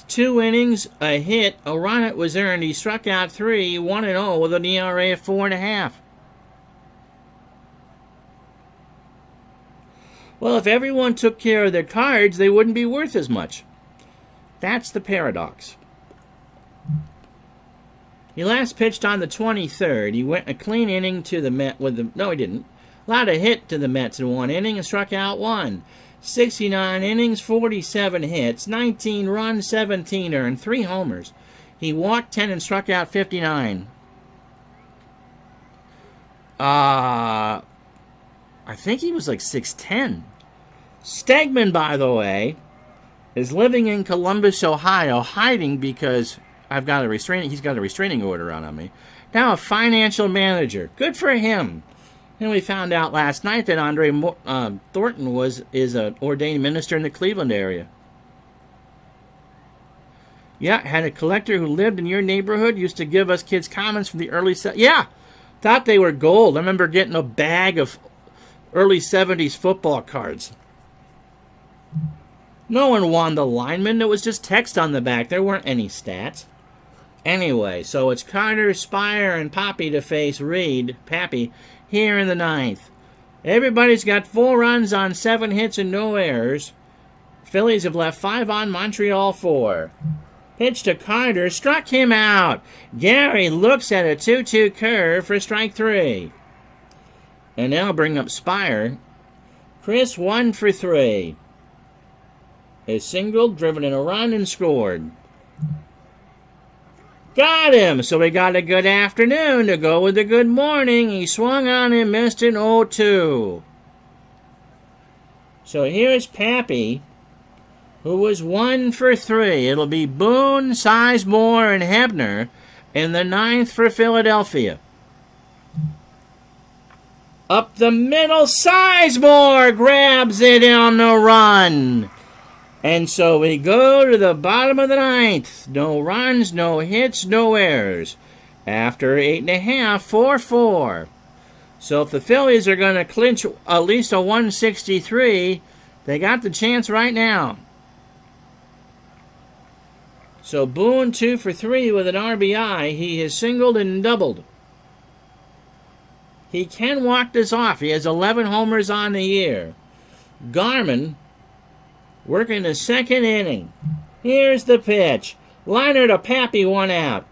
2 innings, a hit, a run was earned. He struck out 3, 1-0 with an ERA of 4.5. Well, if everyone took care of their cards, they wouldn't be worth as much. That's the paradox. He last pitched on the 23rd. He went a clean inning to the Mets with the... No, he didn't. Allowed a hit to the Mets in 1 inning and struck out 1. 69 innings, 47 hits, 19 runs, 17 earned, 3 homers. He walked 10 and struck out 59. I think he was like 6'10". Stegman, by the way, is living in Columbus, Ohio, hiding because he's got a restraining order out on me. Now a financial manager. Good for him. And we found out last night that Andre Thornton is an ordained minister in the Cleveland area. Yeah, had a collector who lived in your neighborhood, used to give us kids comments from the early... Yeah, thought they were gold. I remember getting a bag of early 70s football cards. No one won the lineman. It was just text on the back. There weren't any stats. Anyway, so it's Carter, Spire, and Pappy to face Reed, Pappy, here in the 9th. Everybody's got 4 runs on 7 hits and no errors. Phillies have left 5 on, Montreal 4. Pitch to Carter, struck him out. Gary looks at a 2-2 curve for strike 3. And now bring up Spire. Chris 1 for 3. A single, driven in a run, and scored. Got him! So we got a good afternoon to go with a good morning. He swung on and missed an 0-2. So here's Pappy, who was 1 for 3. It'll be Boone, Sizemore, and Hebner in the 9th for Philadelphia. Up the middle, Sizemore grabs it on the run. And so we go to the bottom of the 9th. No runs, no hits, no errors. After 8.5, 4-4. So if the Phillies are going to clinch at least a 163, they got the chance right now. So Boone 2 for 3 with an RBI. He has singled and doubled. He can walk this off. He has 11 homers on the year. Garman working the 2nd inning. Here's the pitch. Liner to Pappy, 1 out.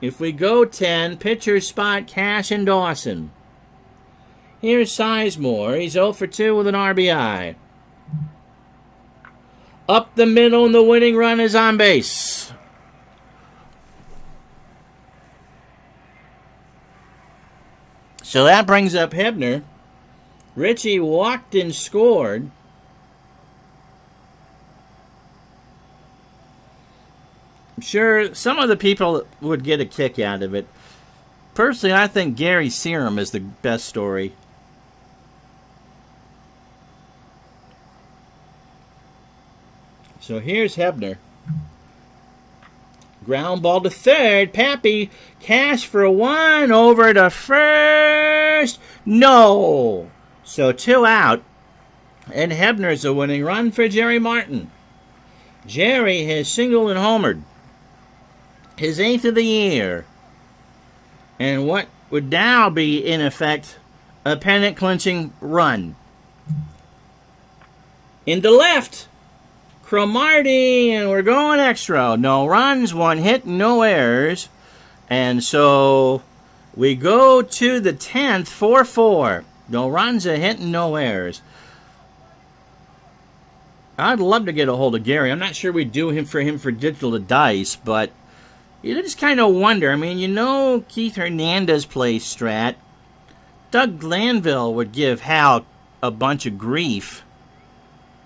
If we go 10, pitcher spot Cash and Dawson. Here's Sizemore. He's 0 for 2 with an RBI. Up the middle, and the winning run is on base. So that brings up Hebner. Richie walked and scored. I'm sure some of the people would get a kick out of it. Personally, I think Gary Serum is the best story. So here's Hebner. Ground ball to third. Pappy. Cash for one. Over to first. No. So 2 out. And Hebner's a winning run for Jerry Martin. Jerry has singled and homered. His 8th of the year. And what would now be, in effect, a pennant-clinching run. Into left. Cromartie, and we're going extra. No runs, 1 hit, no errors. And so we go to the 10th, 4-4. No runs, a hit, and no errors. I'd love to get a hold of Gary. I'm not sure we'd do him for digital to dice, but you just kind of wonder. I mean, Keith Hernandez plays Strat. Doug Glanville would give Hal a bunch of grief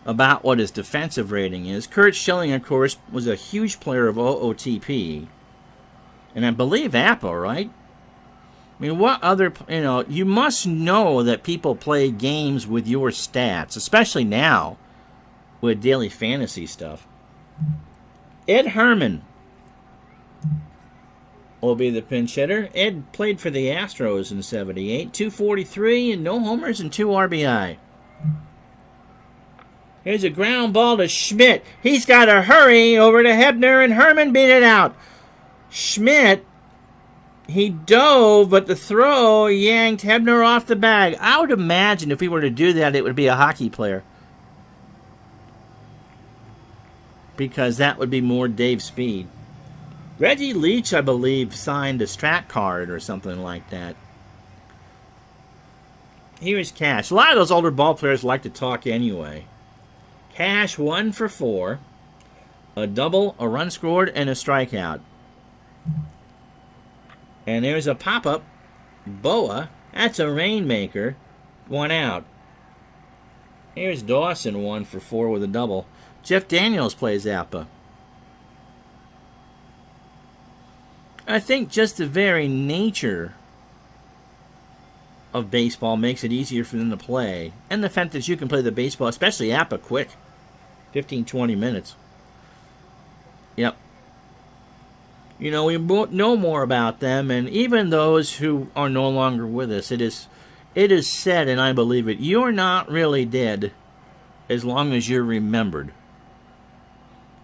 about what his defensive rating is. Kurt Schilling, of course, was a huge player of OOTP. And I believe Appa, right? I mean, what other, you must know that people play games with your stats, especially now with daily fantasy stuff. Ed Herman will be the pinch hitter. Ed played for the Astros in 78, 243, and no homers and 2 RBI. Here's a ground ball to Schmidt. He's got to hurry over to Hebner, and Herman beat it out. Schmidt, he dove, but the throw yanked Hebner off the bag. I would imagine if he were to do that, it would be a hockey player. Because that would be more Dave Speed. Reggie Leach, I believe, signed a Strat card or something like that. Here's Cash. A lot of those older ball players like to talk anyway. Cash 1 for 4. A double, a run scored, and a strikeout. And there's a pop-up. Boa. That's a rainmaker. 1 out. Here's Dawson 1 for 4 with a double. Jeff Daniels plays Appa. I think just the very nature of baseball makes it easier for them to play. And the fact that you can play the baseball, especially Appa, quick. 15, 20 minutes. Yep. We know more about them, and even those who are no longer with us, it is said, and I believe it, you're not really dead as long as you're remembered.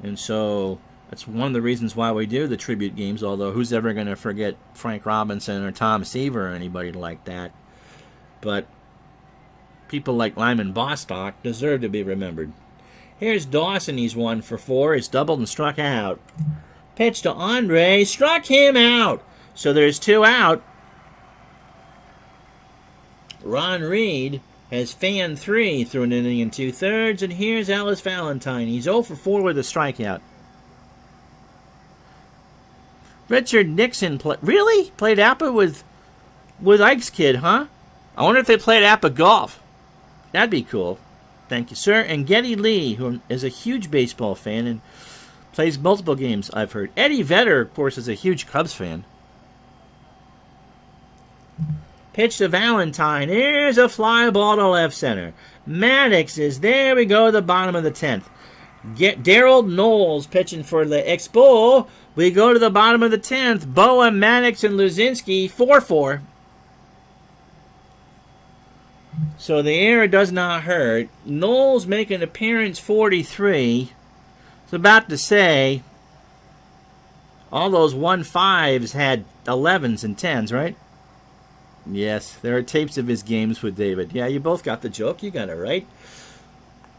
And so that's one of the reasons why we do the tribute games, although who's ever going to forget Frank Robinson or Tom Seaver or anybody like that? But people like Lyman Bostock deserve to be remembered. Here's Dawson. He's 1 for 4. He's doubled and struck out. Pitch to Andre. Struck him out. So there's 2 out. Ron Reed has fanned 3 through an inning and 2/3. And here's Ellis Valentine. He's 0 for 4 with a strikeout. Richard Nixon played Appa with Ike's kid, huh? I wonder if they played Appa golf. That'd be cool. Thank you, sir. And Geddy Lee, who is a huge baseball fan and plays multiple games, I've heard. Eddie Vedder, of course, is a huge Cubs fan. Pitch to Valentine. Here's a fly ball to left center. Maddox is there. We go to the bottom of the 10th. Daryl Knowles pitching for the Expo. We go to the bottom of the 10th. Boa, Maddox, and Luzinski, 4-4. So the error does not hurt. Knowles making appearance 43. It's about to say all those 1-5s had 11s and 10s, right? Yes, there are tapes of his games with David. Yeah, you both got the joke. You got it right.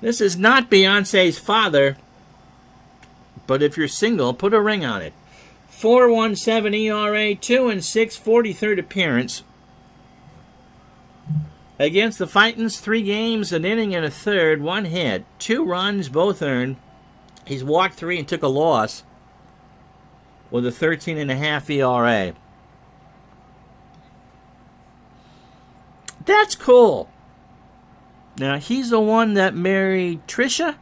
This is not Beyonce's father, but if you're single, put a ring on it. 4.17 ERA, 2-6, 43rd appearance. Against the Titans, 3 games, an inning and a third, 1 hit, 2 runs, both earned. He's walked 3 and took a loss with a 13.5 ERA. That's cool. Now, he's the one that married Trisha.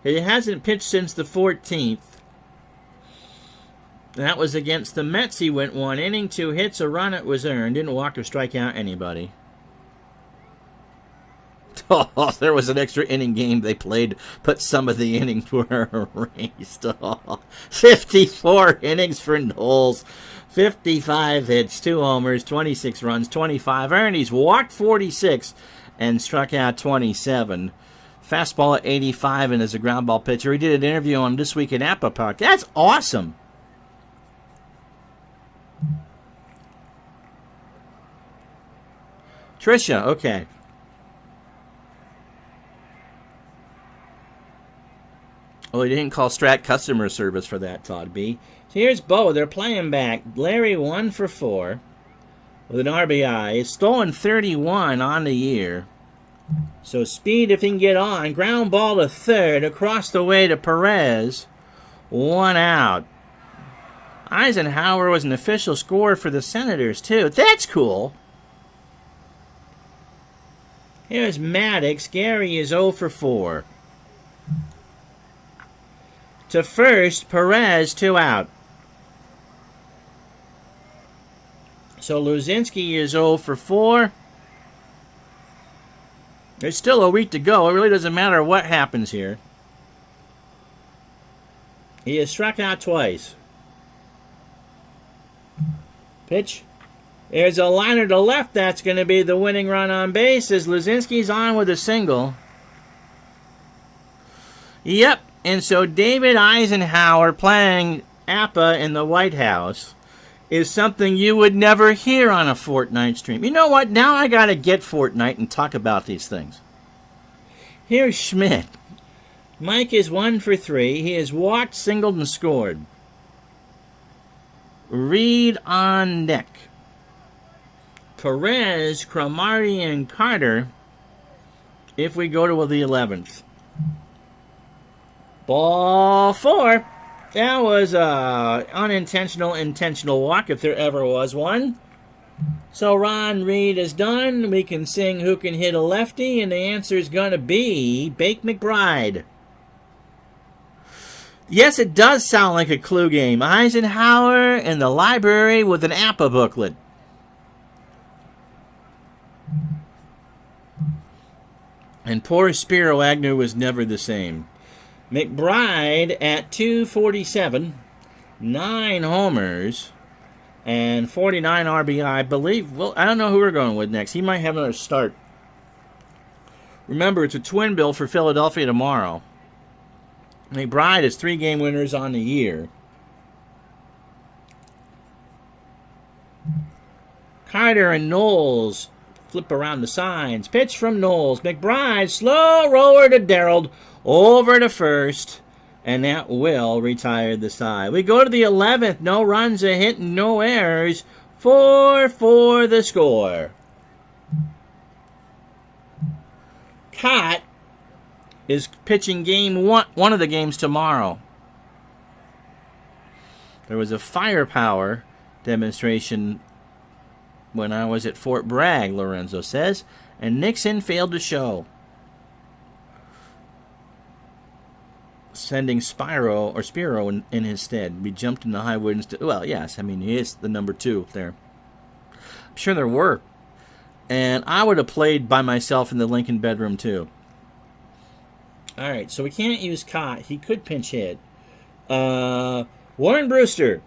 He hasn't pitched since the 14th. That was against the Mets. He went 1 inning, 2 hits, a run. It was earned. Didn't walk or strike out anybody. Oh, there was an extra inning game they played, but some of the innings were erased. Oh, 54 innings for Knowles. 55 hits, 2 homers, 26 runs, 25 earned. He's walked 46 and struck out 27. Fastball at 85 and is a ground ball pitcher. He did an interview on This Week in Appa Park. That's awesome. Tricia, okay. Well, he didn't call Strat customer service for that, Todd B. So here's Bo. They're playing back. Larry 1 for 4 with an RBI. He's stolen 31 on the year. So speed if he can get on. Ground ball to third. Across the way to Perez. 1 out. Eisenhower was an official scorer for the Senators, too. That's cool. Here's Maddox. Gary is 0 for 4. To first, Perez, 2 out. So Luzinski is 0 for 4. There's still a week to go. It really doesn't matter what happens here. He has struck out twice. Pitch. There's a liner to left. That's going to be the winning run on base as Luzinski's on with a single. Yep. And so David Eisenhower playing Appa in the White House is something you would never hear on a Fortnite stream. You know what? Now I got to get Fortnite and talk about these things. Here's Schmidt. Mike is 1 for 3. He has walked, singled, and scored. Reed on deck. Perez, Cromartie, and Carter if we go to the 11th. Ball 4. That was an unintentional, intentional walk, if there ever was one. So Ron Reed is done. We can sing Who Can Hit a Lefty, and the answer is going to be Bake McBride. Yes, it does sound like a clue game. Eisenhower in the library with an Appa booklet. And poor Spiro Agnew was never the same. McBride at 247, 9 homers, and 49 RBI. I believe, well, I don't know who we're going with next. He might have another start. Remember, it's a twin bill for Philadelphia tomorrow. McBride is 3 game winners on the year. Carter and Knowles flip around the signs. Pitch from Knowles. McBride, slow roller to Darrell. Over to first, and that will retire the side. We go to the 11th. No runs, a hit, no errors. 4 for the score. Cott is pitching game one of the games tomorrow. There was a firepower demonstration when I was at Fort Bragg, Lorenzo says, and Nixon failed to show. Sending Spiro in his stead. We jumped in the high wood instead. Well, yes, I mean, he is the number 2 there. I'm sure there were. And I would have played by myself in the Lincoln bedroom, too. All right, so we can't use Cott. He could pinch hit. Warren Brewster.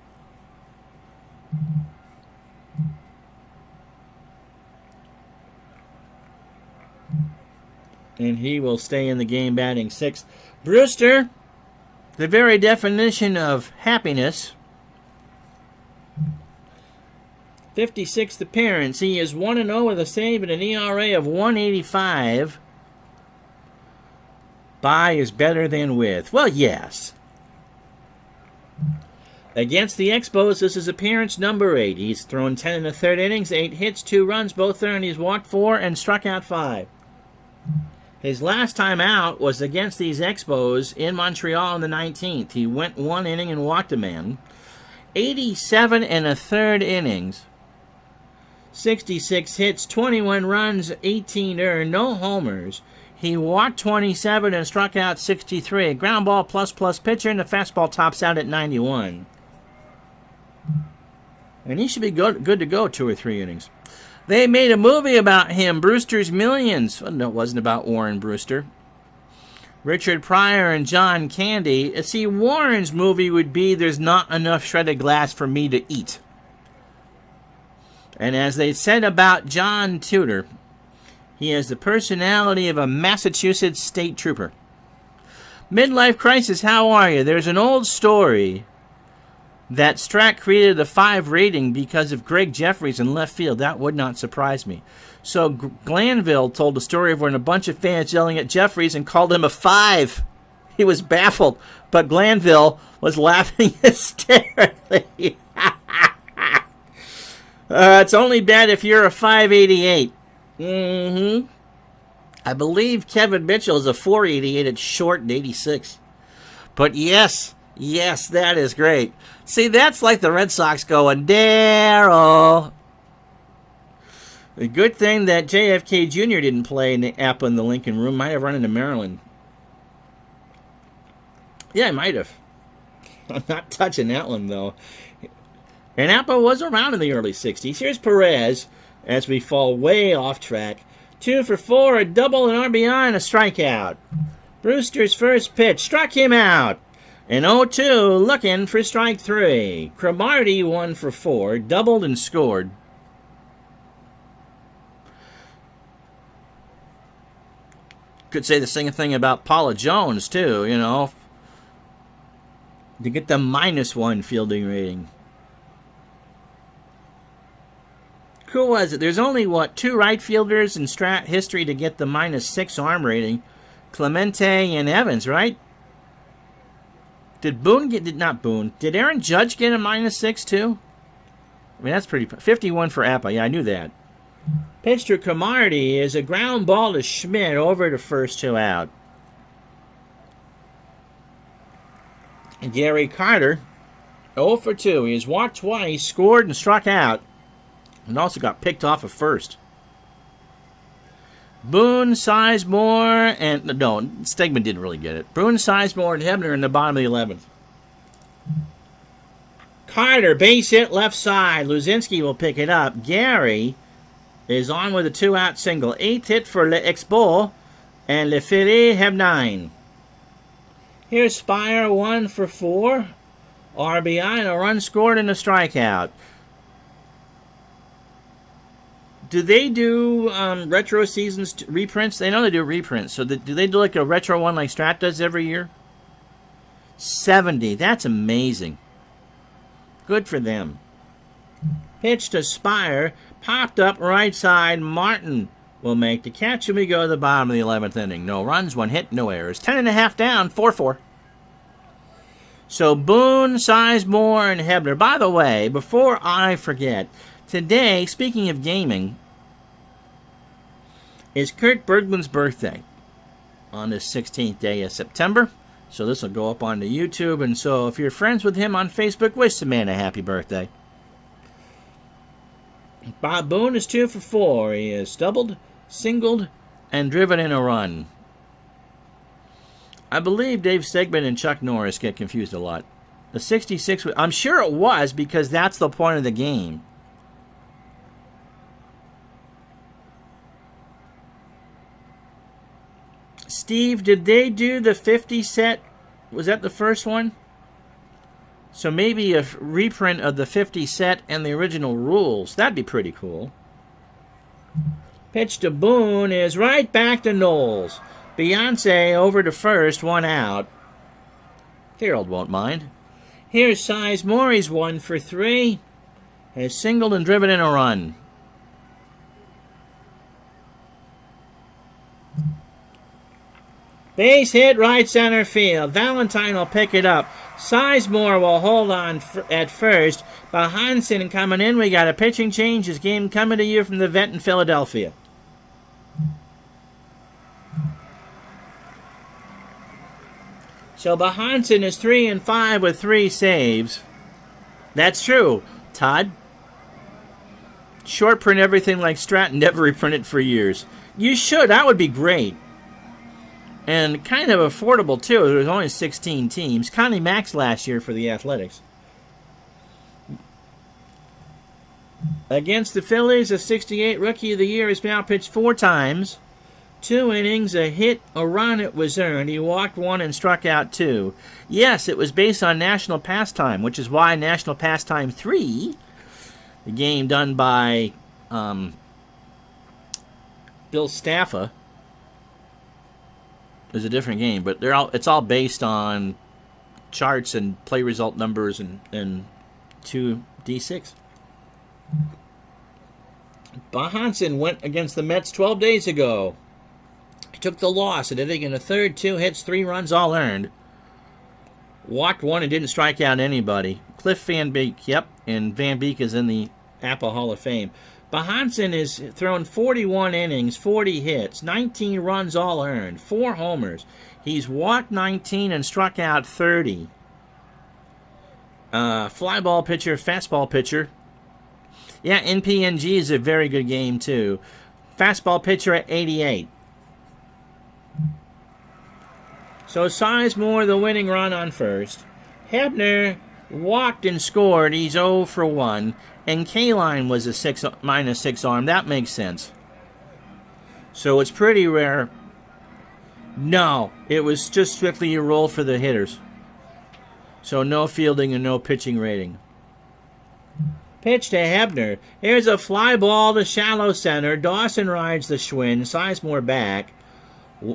And he will stay in the game batting 6th. Brewster, the very definition of happiness. 56th appearance. He is 1-0 with a save and an ERA of 1.85. By is better than with. Well, yes. Against the Expos, this is appearance number 8. He's thrown 10 in the 3rd innings, 8 hits, 2 runs, both earned. He's walked 4 and struck out 5. His last time out was against these Expos in Montreal on the 19th. He went 1 inning and walked a man. 87 in the 3rd innings. 66 hits, 21 runs, 18 earned, no homers. He walked 27 and struck out 63. Ground ball plus pitcher, and the fastball tops out at 91. And he should be good to go 2 or 3 innings. They made a movie about him, Brewster's Millions. Well, no, it wasn't about Warren Brewster. Richard Pryor and John Candy. See, Warren's movie would be There's Not Enough Shredded Glass for Me to Eat. And as they said about John Tudor, he has the personality of a Massachusetts state trooper. Midlife crisis, how are you? There's an old story that Strack created the 5 rating because of Greg Jeffries in left field. That would not surprise me. So Glanville told the story of when a bunch of fans yelling at Jeffries and called him a 5. He was baffled, but Glanville was laughing hysterically. It's only bad if you're a 588. I believe Kevin Mitchell is a 488 at short and 86. But yes, that is great. See, that's like the Red Sox going, Darryl. The good thing that JFK Jr. didn't play in the Appa in the Lincoln Room. Might have run into Maryland. Yeah, I might have. I'm not touching that one, though. And Appa was around in the early 60s. Here's Perez as we fall way off track. 2 for 4, a double, an RBI, and a strikeout. Brewster's first pitch struck him out. And 0-2, looking for strike 3. Cromartie 1 for 4, doubled and scored. Could say the same thing about Paula Jones, too, you know. To get the -1 fielding rating. Cool was it? There's only, 2 right fielders in Strat history to get the -6 arm rating. Clemente and Evans, right? Did Aaron Judge get a -6 too? I mean, that's pretty. 51 for Appa. Yeah, I knew that. Pitch to Cromartie is a ground ball to Schmidt over to first, 2 out. And Gary Carter, 0 for 2. He has walked twice, scored, and struck out. And also got picked off at first. Boone, Sizemore, and... No, Stegman didn't really get it. Boone, Sizemore, and Hebner in the bottom of the 11th. Carter, base hit left side. Luzinski will pick it up. Gary is on with a 2-out single. 8th hit for Le Expo, and Le Ferry have 9. Here's Spire, 1 for 4. RBI and a run scored and a strikeout. Do they do retro seasons reprints? They know they do reprints. So do they do like a retro one like Strat does every year? 70. That's amazing. Good for them. Pitch to Spire. Popped up right side. Martin will make the catch, and we go to the bottom of the 11th inning. No runs, 1 hit, no errors. 10.5 down, 4-4. So Boone, Sizemore, and Hebner. By the way, before I forget, today, speaking of gaming, is Kurt Berglund's birthday on the 16th day of September. So this will go up on the YouTube. And so if you're friends with him on Facebook, wish the man a happy birthday. Bob Boone is 2 for 4. He is doubled, singled, and driven in a run. I believe Dave Stegman and Chuck Norris get confused a lot. The 66, I'm sure it was because that's the point of the game. Steve, did they do the 50 set? Was that the first one? So maybe a reprint of the 50 set and the original rules. That'd be pretty cool. Pitch to Boone is right back to Knowles. Beyonce over to first, 1 out. Harold won't mind. Here's Sizemore. He's 1 for 3. Has singled and driven in a run. Base hit right center field. Valentine will pick it up. Sizemore will hold on at first. Johansson coming in. We got a pitching change. This game coming to you from the vet in Philadelphia. So Johansson is 3-5 with 3 saves. That's true, Todd. Short print everything like Stratton. Never reprinted for years. You should. That would be great. And kind of affordable, too. There was only 16 teams. Connie Max last year for the Athletics. Against the Phillies, a 68 Rookie of the Year has now pitched 4 times. 2 innings, a hit, a run, it was earned. He walked 1 and struck out 2. Yes, it was based on National Pastime, which is why National Pastime 3, the game done by Bill Staffa, is a different game, but it's all based on charts and play result numbers and 2D6. Bob Hansen went against the Mets 12 days ago. He took the loss, an inning and a third, 2 hits, 3 runs, all earned. Walked 1 and didn't strike out anybody. Cliff Van Beek, yep, and Van Beek is in the Apple Hall of Fame. Hansen has thrown 41 innings, 40 hits, 19 runs, all earned, 4 homers. He's walked 19 and struck out 30. Fly ball pitcher, fastball pitcher. Yeah, NPNG is a very good game, too. Fastball pitcher at 88. So Sizemore, the winning run on first. Hebner walked and scored. He's 0 for 1. And Kaline was a -6 arm. That makes sense. So it's pretty rare. No, it was just strictly a roll for the hitters. So no fielding and no pitching rating. Pitch to Hebner. Here's a fly ball to shallow center. Dawson rides the Schwinn. Sizemore back.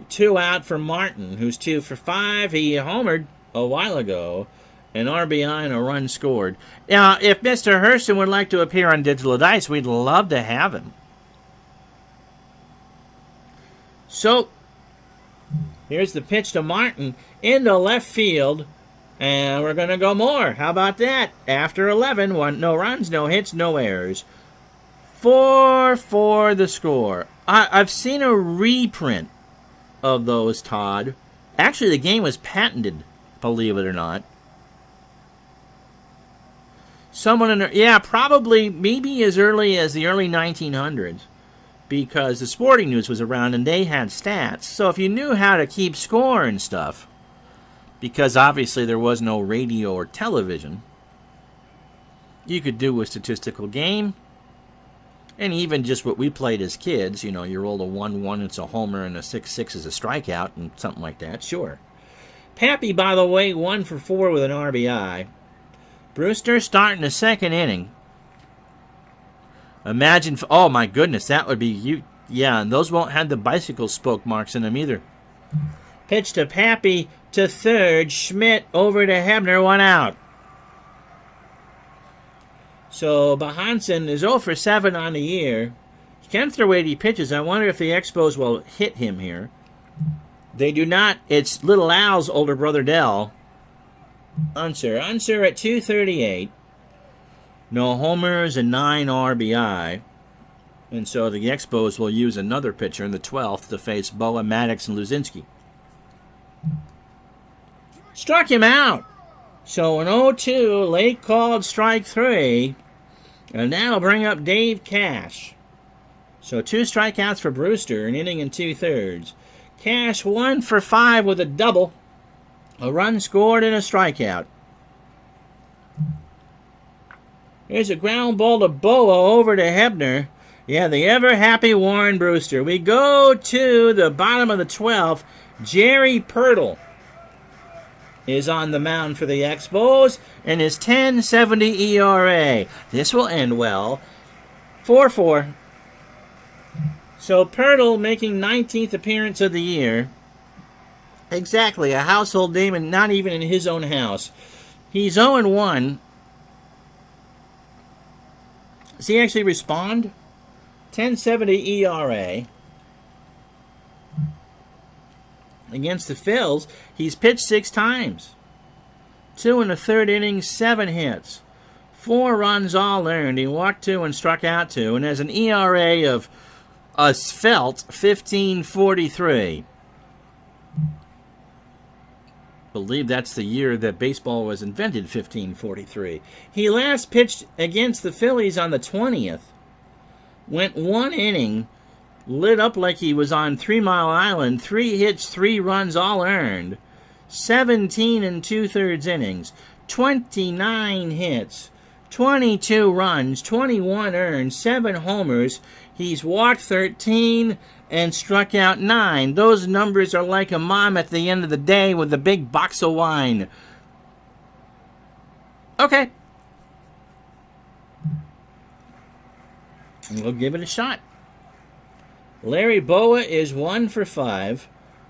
2 out for Martin, who's 2 for 5. He homered a while ago. An RBI and a run scored. Now, if Mr. Hurston would like to appear on Digital Dice, we'd love to have him. So, here's the pitch to Martin into left field. And we're going to go more. How about that? After 11, no runs, no hits, no errors. 4 for the score. I've seen a reprint of those, Todd. Actually, the game was patented, believe it or not. Probably, maybe as early as the early 1900s, because the Sporting News was around and they had stats. So if you knew how to keep score and stuff, because obviously there was no radio or television, you could do a statistical game, and even just what we played as kids, you roll a 1-1, it's a homer, and a 6-6 is a strikeout, and something like that, sure. Pappy, by the way, 1 for 4 with an RBI. Brewster starting the second inning. Imagine, oh my goodness, that would be you. Yeah, and those won't have the bicycle spoke marks in them either. Pitch to Pappy to third. Schmidt over to Hebner, 1 out. So Hansen is 0 for 7 on the year. He can throw 80 pitches. I wonder if the Expos will hit him here. They do not. It's Little Al's older brother Dell. Unser at 238. No homers and 9 RBI. And so the Expos will use another pitcher in the 12th to face Boa, Maddox, and Luzinski. Struck him out. So an 0-2, late called strike 3. And that'll bring up Dave Cash. So 2 strikeouts for Brewster, an inning and 2/3. Cash 1 for 5 with a double. A run scored and a strikeout. Here's a ground ball to Boa over to Hebner. Yeah, the ever-happy Warren Brewster. We go to the bottom of the 12th. Jerry Pirtle is on the mound for the Expos, and his 10.70 ERA. This will end well. 4-4. So Pirtle making 19th appearance of the year. Exactly, a household name, and not even in his own house. He's 0-1. Does he actually respond? 10.70 ERA. Against the Phils, he's pitched 6 times. 2 1/3 innings, 7 hits. 4 runs all earned. He walked 2 and struck out 2, and has an ERA of a svelte 15.43. Believe that's the year that baseball was invented, 1543. He last pitched against the Phillies on the 20th. Went 1 inning, lit up like he was on 3 Mile Island. 3 hits, 3 runs, all earned. 17 and 2/3 innings. 29 hits. 22 runs. 21 earned. 7 homers. He's walked 13 and struck out 9. Those numbers are like a mom at the end of the day with a big box of wine. Okay. We'll give it a shot. Larry Bowa is 1 for 5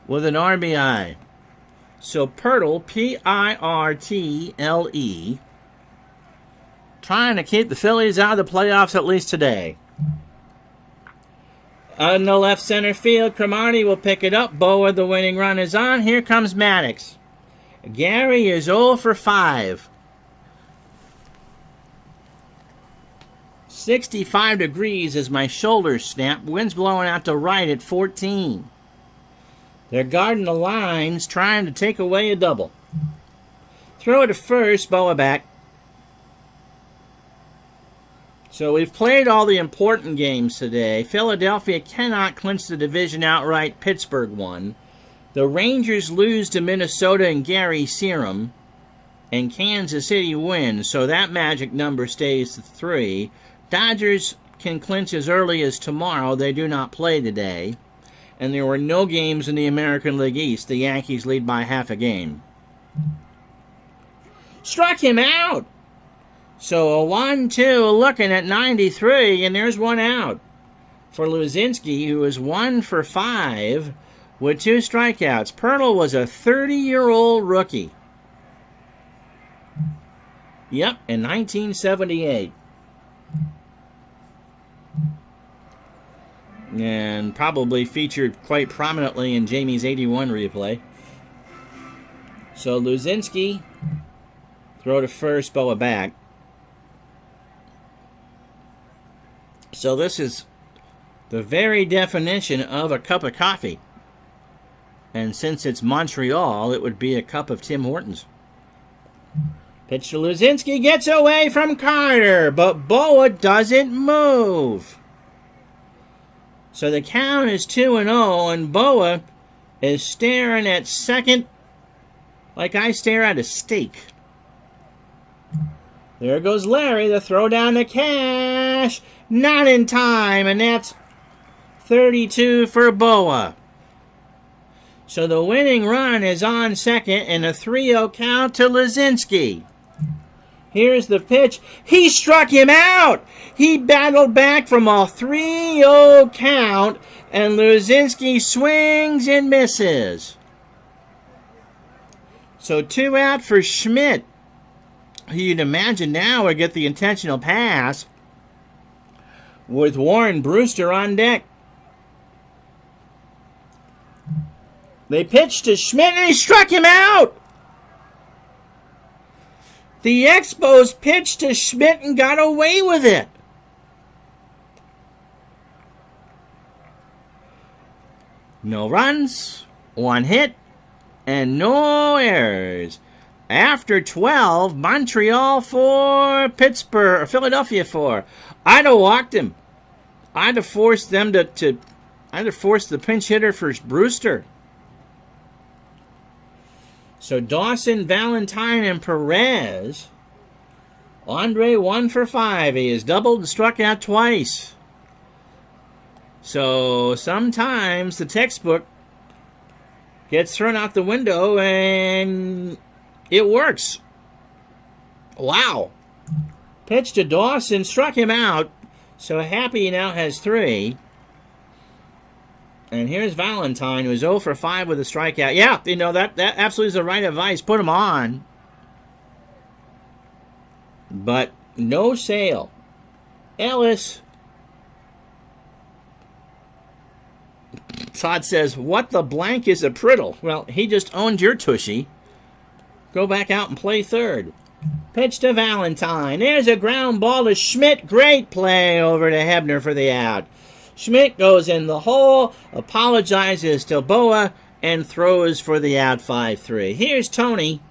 with an RBI. So Pirtle, Pirtle, trying to keep the Phillies out of the playoffs at least today. On the left center field, Cromartie will pick it up. Bowa, the winning run is on. Here comes Maddox. Gary is 0 for 5. 65 degrees as my shoulders snap. Wind's blowing out to right at 14. They're guarding the lines, trying to take away a double. Throw it to first, Bowa back. So we've played all the important games today. Philadelphia cannot clinch the division outright. Pittsburgh won. The Rangers lose to Minnesota and Gary Serum. And Kansas City wins, so that magic number stays to 3. Dodgers can clinch as early as tomorrow. They do not play today. And there were no games in the American League East. The Yankees lead by half a game. Struck him out! So a 1-2 looking at 93, and there's one out for Luzinski, who is 1 for 5 with 2 strikeouts. Pirtle was a 30-year-old rookie. Yep, in 1978. And probably featured quite prominently in Jamie's 81 replay. So Luzinski, throw to first, Bowa back. So this is the very definition of a cup of coffee. And since it's Montreal, it would be a cup of Tim Hortons. Pitch to Luzinski, gets away from Carter, but Bowa doesn't move. So the count is 2-0, and Bowa is staring at second like I stare at a steak. There goes Larry, the throw down to Cash. Not in time, and that's 32 for Bowa. So the winning run is on second, and a 3-0 count to Luzinski. Here's the pitch. He struck him out. He battled back from a 3-0 count, and Luzinski swings and misses. So 2 out for Schmidt. You'd imagine now would get the intentional pass with Warren Brewster on deck. They pitched to Schmidt, and he struck him out. The Expos pitched to Schmidt and got away with it. No runs, 1 hit, and no errors. After 12, Montreal 4, Pittsburgh, or Philadelphia 4. I'd have walked him. I'd have forced them I'd have forced the pinch hitter for Brewster. So Dawson, Valentine, and Perez. Andre 1 for 5. He has doubled and struck out twice. So sometimes the textbook gets thrown out the window and it works. Wow. Pitch to Dawson, struck him out. So Happy now has 3. And here's Valentine, who's 0 for 5 with a strikeout. Yeah, you know, that absolutely is the right advice. Put him on. But no sale. Ellis. Todd says, what the blank is a Priddle? Well, he just owned your tushy. Go back out and play third. Pitch to Valentine. There's a ground ball to Schmidt. Great play over to Hebner for the out. Schmidt goes in the hole, apologizes to Bowa, and throws for the out 5-3. Here's Tony.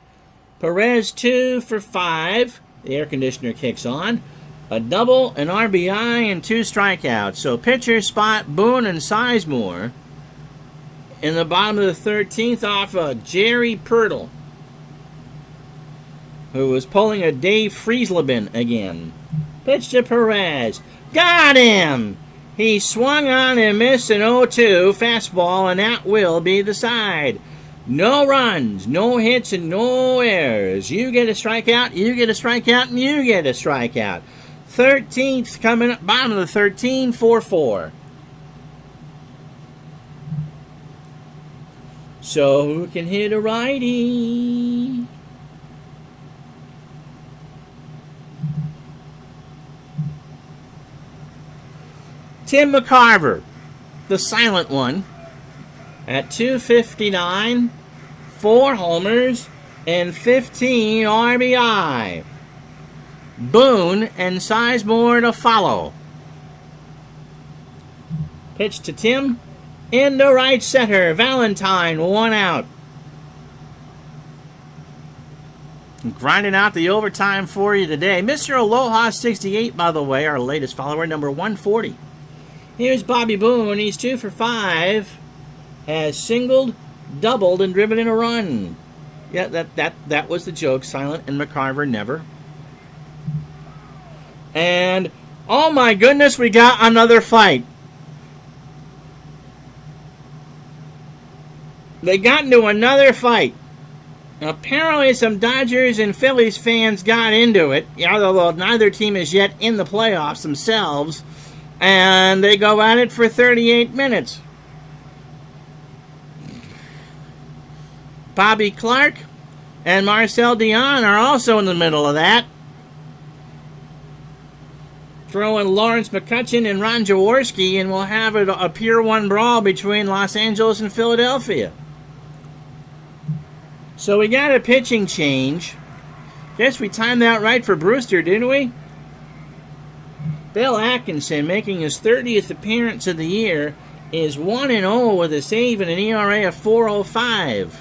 Perez 2 for 5. The air conditioner kicks on. a double, an RBI, and 2 strikeouts. So pitcher spot Boone and Sizemore in the bottom of the 13th off Jerry Pirtle, who was pulling a Dave Friesleben again. Pitch to Perez. Got him! He swung on and missed an 0-2 fastball, and that will be the side. No runs, no hits, and no errors. You get a strikeout, you get a strikeout, and you get a strikeout. 13th coming up, bottom of the 13, 4-4. So who can hit a righty? Tim McCarver, the silent one, at 259, 4 homers, and 15 RBI. Boone and Sizemore to follow. Pitch to Tim, into right center. Valentine, 1 out. Grinding out the overtime for you today. Mr. Aloha 68, by the way, our latest follower, number 140. Here's Bobby Boone. He's 2 for 5. Has singled, doubled, and driven in a run. Yeah, that was the joke. Silent and McCarver never. And, oh my goodness, we got another fight. They got into another fight. Apparently some Dodgers and Phillies fans got into it, although neither team is yet in the playoffs themselves. And they go at it for 38 minutes. Bobby Clark and Marcel Dion are also in the middle of that. Throw in Lawrence McCutcheon and Ron Jaworski, and we'll have a pure one brawl between Los Angeles and Philadelphia. So we got a pitching change. Guess we timed that right for Brewster, didn't we? Bill Atkinson, making his 30th appearance of the year, is 1-0 with a save and an ERA of 4.05,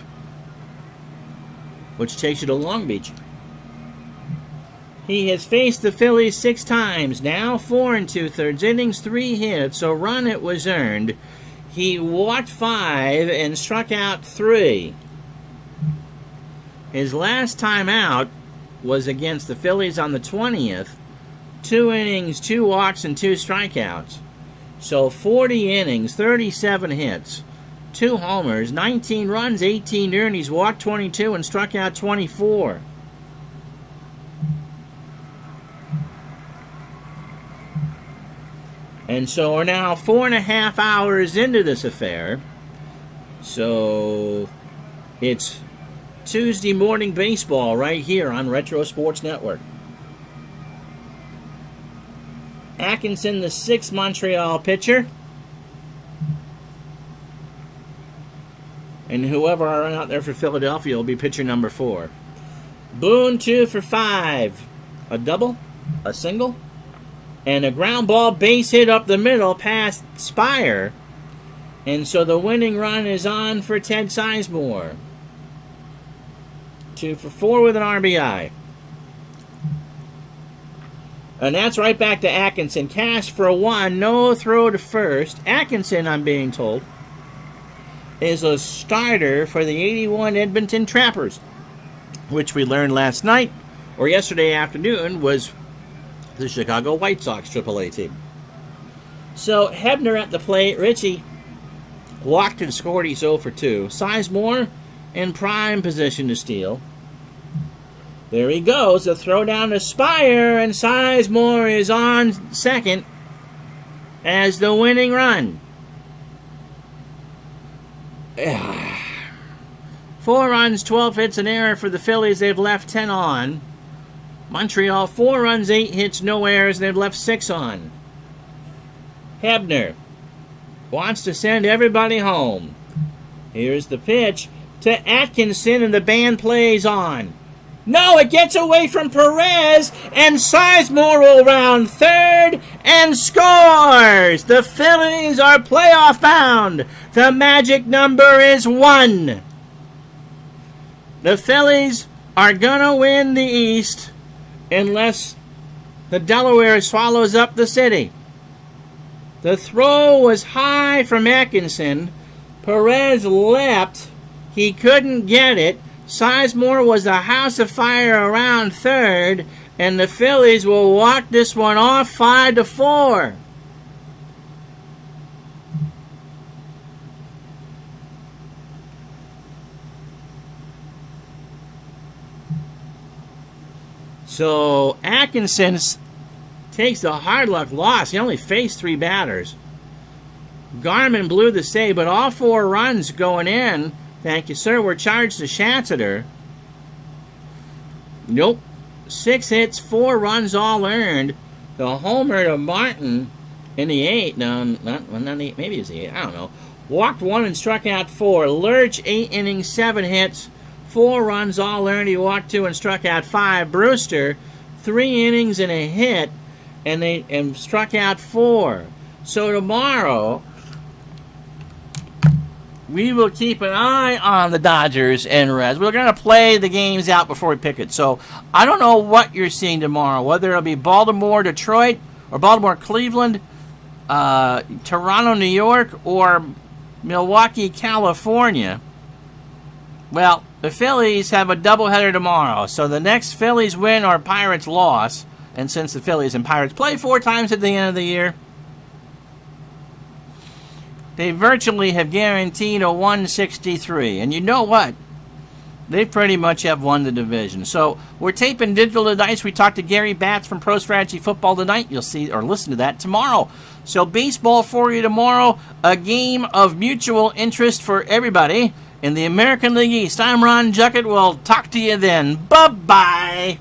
which takes you to Long Beach. He has faced the Phillies 6 times now, 4 2/3 innings, 3 hits, a run it was earned. He walked 5 and struck out 3. His last time out was against the Phillies on the 20th. 2 innings, 2 walks, and 2 strikeouts. So 40 innings, 37 hits, 2 homers, 19 runs, 18 earned. He's walked 22 and struck out 24. And so we're now 4.5 hours into this affair. So it's Tuesday morning baseball right here on Retro Sports Network. Atkinson, the 6th Montreal pitcher. And whoever are out there for Philadelphia will be pitcher number 4. Boone, 2 for 5. A double, a single, and a ground ball base hit up the middle past Spire. And so the winning run is on for Ted Sizemore. 2 for 4 with an RBI. And that's right back to Atkinson. Cash for a 1, no throw to first. Atkinson, I'm being told, is a starter for the 81 Edmonton Trappers, which we learned last night, or yesterday afternoon, was the Chicago White Sox AAA team. So Hebner at the plate. Richie walked and scored. He's 0 for 2. Sizemore in prime position to steal. There he goes. A throw down to Spire, and Sizemore is on second as the winning run. 4 runs, 12 hits, an error for the Phillies. They've left 10 on. Montreal, 4 runs, 8 hits, no errors. They've left 6 on. Hebner wants to send everybody home. Here's the pitch to Atkinson, and the band plays on. No, it gets away from Perez, and Sizemore will round third and scores. The Phillies are playoff bound. The magic number is 1. The Phillies are going to win the East unless The Delaware swallows up the city. The throw was high from Atkinson. Perez leapt. He couldn't get it. Sizemore was a house of fire around third, and the Phillies will walk this one off 5-4. So Atkinson takes the hard luck loss. He only faced 3 batters. Garman blew the save, but all 4 runs going in, thank you, sir, were charged to Schatzeder. Nope. 6 hits, 4 runs all earned. The homer to Martin in the 8th, maybe it was the 8th, I don't know. Walked 1 and struck out 4. Lurch, 8 innings, 7 hits, 4 runs all earned. He walked 2 and struck out 5. Brewster, 3 innings and a hit, and struck out 4. So tomorrow, we will keep an eye on the Dodgers and Reds. We're going to play the games out before we pick it. So I don't know what you're seeing tomorrow, whether it'll be Baltimore, Detroit, or Baltimore, Cleveland, Toronto, New York, or Milwaukee, California. Well, the Phillies have a doubleheader tomorrow. So the next Phillies win or Pirates loss, and since the Phillies and Pirates play 4 times at the end of the year, they virtually have guaranteed a 163. And you know what? They pretty much have won the division. So we're taping Digital to Dice. We talked to Gary Batts from Pro Strategy Football tonight. You'll see or listen to that tomorrow. So baseball for you tomorrow. A game of mutual interest for everybody in the American League East. I'm Ron Juckett. We'll talk to you then. Bye-bye.